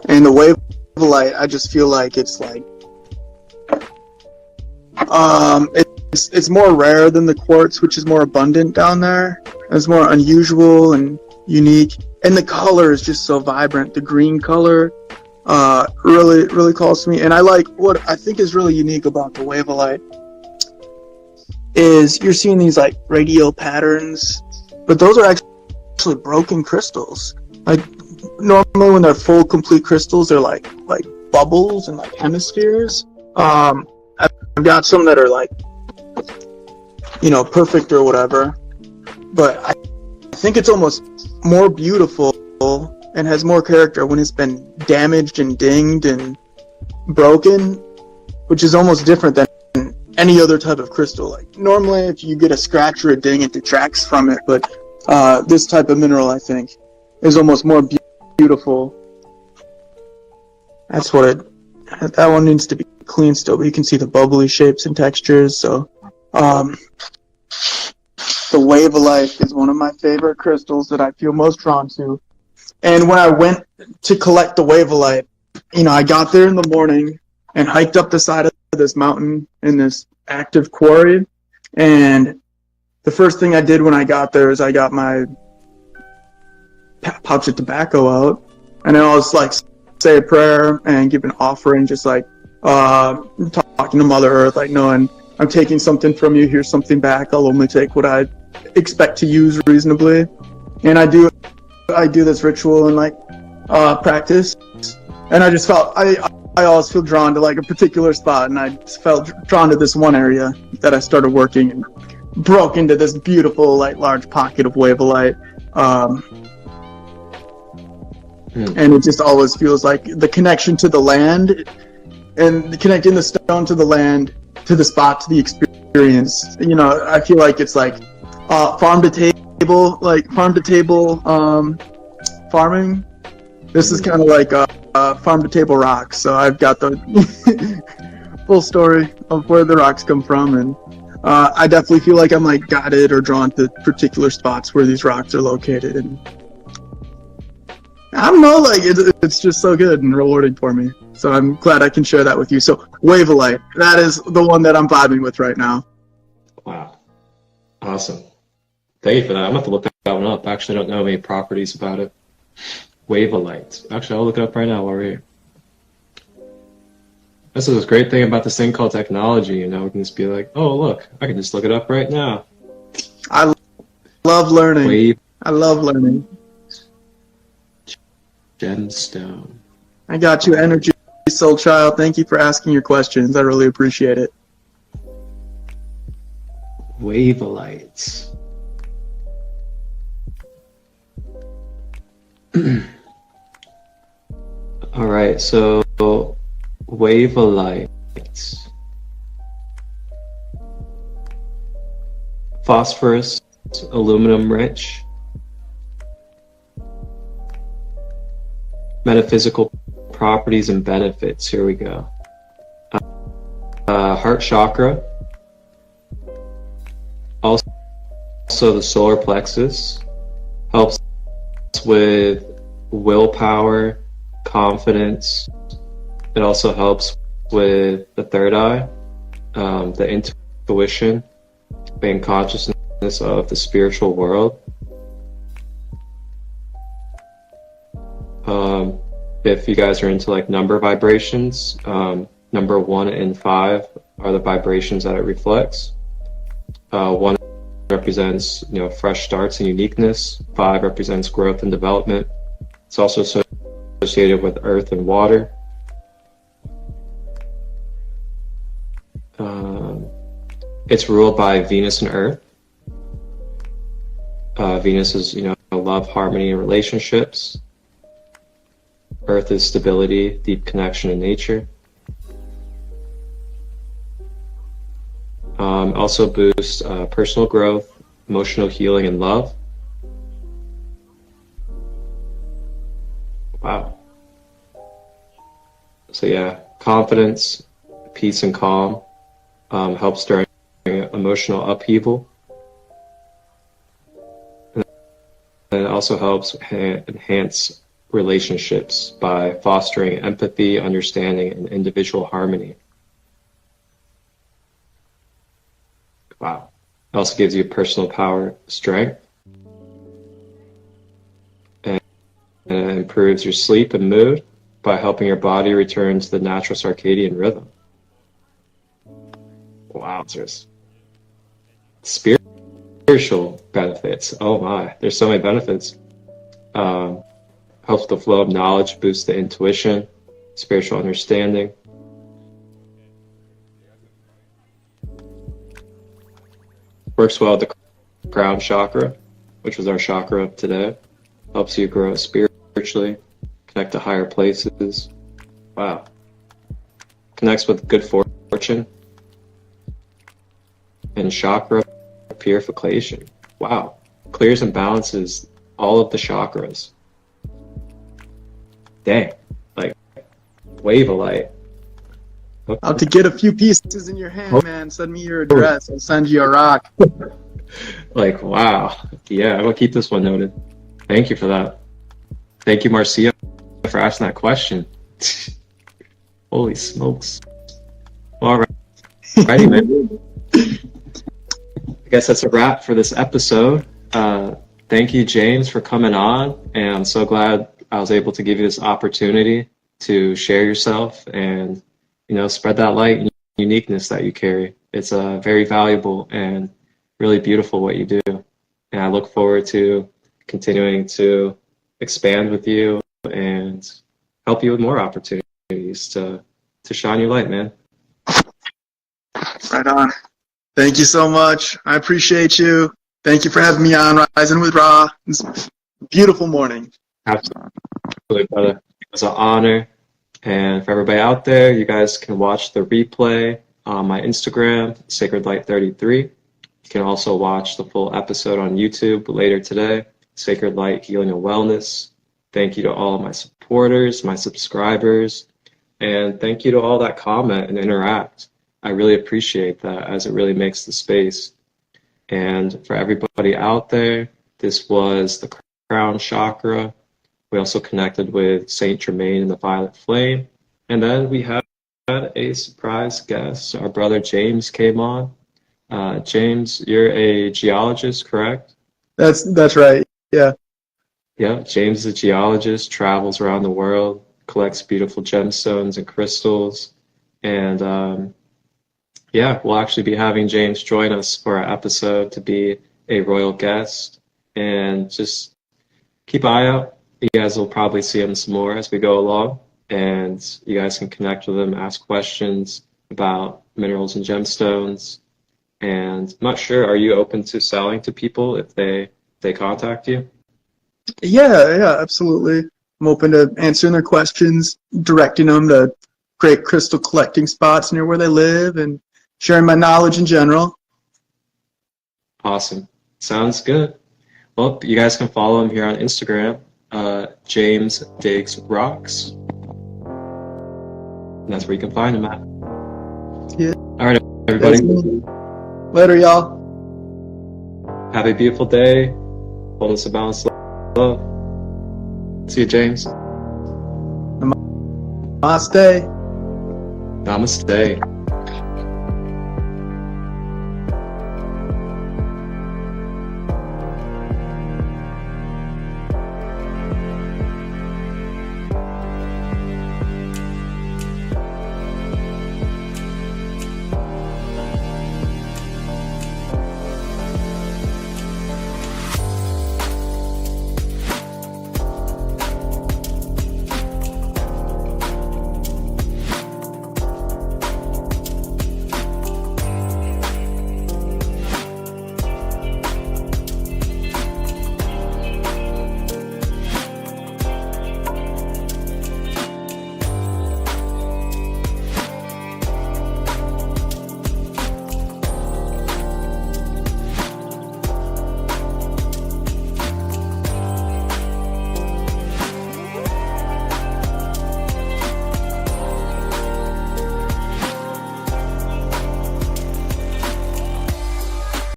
And the wavelite, I just feel like it's like it's more rare than the quartz, which is more abundant down there. It's more unusual and unique, and the color is just so vibrant. The green color really calls to me. And I like what I think is really unique about the wavelite is you're seeing these like radial patterns, but those are actually broken crystals. Like normally when they're full complete crystals, they're like bubbles and like hemispheres. I've got some that are like perfect or whatever, but I think it's almost more beautiful and has more character when it's been damaged and dinged and broken, which is almost different than any other type of crystal. Like normally if you get a scratch or a ding, it detracts from it, but this type of mineral I think is almost more beautiful. That's what that one needs to be clean still, but you can see the bubbly shapes and textures. So the wavelite is one of my favorite crystals that I feel most drawn to. And when I went to collect the wavelite, I got there in the morning and hiked up the side of this mountain in this active quarry, and the first thing I did when I got there is I got my pouch of tobacco out, and I was like, say a prayer and give an offering, just like talking to Mother Earth, like knowing I'm taking something from you, here's something back. I'll only take what I expect to use reasonably. And I do this ritual and like practice, and I just felt I always feel drawn to like a particular spot, and I just felt drawn to this one area that I started working and broke into this beautiful like large pocket of wave of light. And it just always feels like the connection to the land and connecting the stone to the land, to the spot, to the experience. You know, I feel like it's like farm to table farming. This is kind of like farm to table rocks. So I've got the full story of where the rocks come from, and I definitely feel like I'm like guided or drawn to particular spots where these rocks are located, and I don't know, like it's just so good and rewarding for me. So I'm glad I can share that with you. So Wave of Light, that is the one that I'm vibing with right now. Wow. Awesome. Thank you for that. I'm going to have to look that one up. I actually don't know any properties about it. Wave of Light. Actually, I'll look it up right now while we're here. This is a great thing about this thing called technology, you know, we can just be like, oh, look, I can just look it up right now. I love learning. Wave. I love learning. Gemstone. I got you, Energy Soul Child. Thank you for asking your questions. I really appreciate it. Wave of Light. All right, so Wave of Light. Phosphorus, aluminum rich. Metaphysical properties and benefits. Here we go. Heart chakra. Also the solar plexus. Helps with willpower, confidence. It also helps with the third eye, the intuition and consciousness of the spiritual world. If you guys are into like number vibrations, number 1 and 5 are the vibrations that it reflects. 1 represents, you know, fresh starts and uniqueness. 5 represents growth and development. It's also associated with earth and water. It's ruled by Venus and Earth. Venus is, you know, love, harmony, and relationships. Earth is stability, deep connection in nature. Also boosts personal growth, emotional healing, and love. Wow. So yeah, confidence, peace, and calm helps during emotional upheaval. And it also helps enhance relationships by fostering empathy, understanding, and individual harmony. Wow. It also gives you personal power, strength, and it improves your sleep and mood by helping your body return to the natural circadian rhythm. Wow, there's spiritual benefits. Oh my, there's so many benefits. Helps the flow of knowledge, boosts the intuition, spiritual understanding. Works well with the crown chakra, which was our chakra of today. Helps you grow spiritually, connect to higher places. Wow. Connects with good fortune and chakra purification. Wow. Clears and balances all of the chakras. Dang, like Wave of Light. Out to get a few pieces in your hand, man. Send me your address. I'll send you a rock. Like, wow. Yeah, I'm gonna keep this one noted. Thank you for that. Thank you, Marcia, for asking that question. Holy smokes. All right. Righty, man. I guess that's a wrap for this episode. Thank you, James, for coming on. And I'm so glad I was able to give you this opportunity to share yourself and, spread that light and uniqueness that you carry. It's very valuable and really beautiful what you do. And I look forward to continuing to expand with you and help you with more opportunities to shine your light, man. Right on. Thank you so much. I appreciate you. Thank you for having me on Rising with Ra. It's a beautiful morning. Absolutely, brother. It was an honor. And for everybody out there, you guys can watch the replay on my Instagram, SacredLight33. You can also watch the full episode on YouTube later today, Sacred Light Healing and Wellness. Thank you to all of my supporters, my subscribers, and thank you to all that comment and interact. I really appreciate that, as it really makes the space. And for everybody out there, this was the Crown Chakra. We also connected with Saint Germain and the Violet Flame. And then we had a surprise guest. Our brother James came on. James, you're a geologist, correct? That's right. Yeah. Yeah, James is a geologist, travels around the world, collects beautiful gemstones and crystals. And we'll actually be having James join us for our episode to be a royal guest. And just keep an eye out. You guys will probably see him some more as we go along. And you guys can connect with him, ask questions about minerals and gemstones. And I'm not sure, are you open to selling to people if they contact you? Yeah, absolutely. I'm open to answering their questions, directing them to great crystal collecting spots near where they live, and sharing my knowledge in general. Awesome. Sounds good. Well, you guys can follow him here on Instagram, James Digs Rocks. And that's where you can find him at. Yeah. All right, everybody. Later, y'all. Have a beautiful day. Wholeness and balance. Love. See you, James. Namaste. Namaste.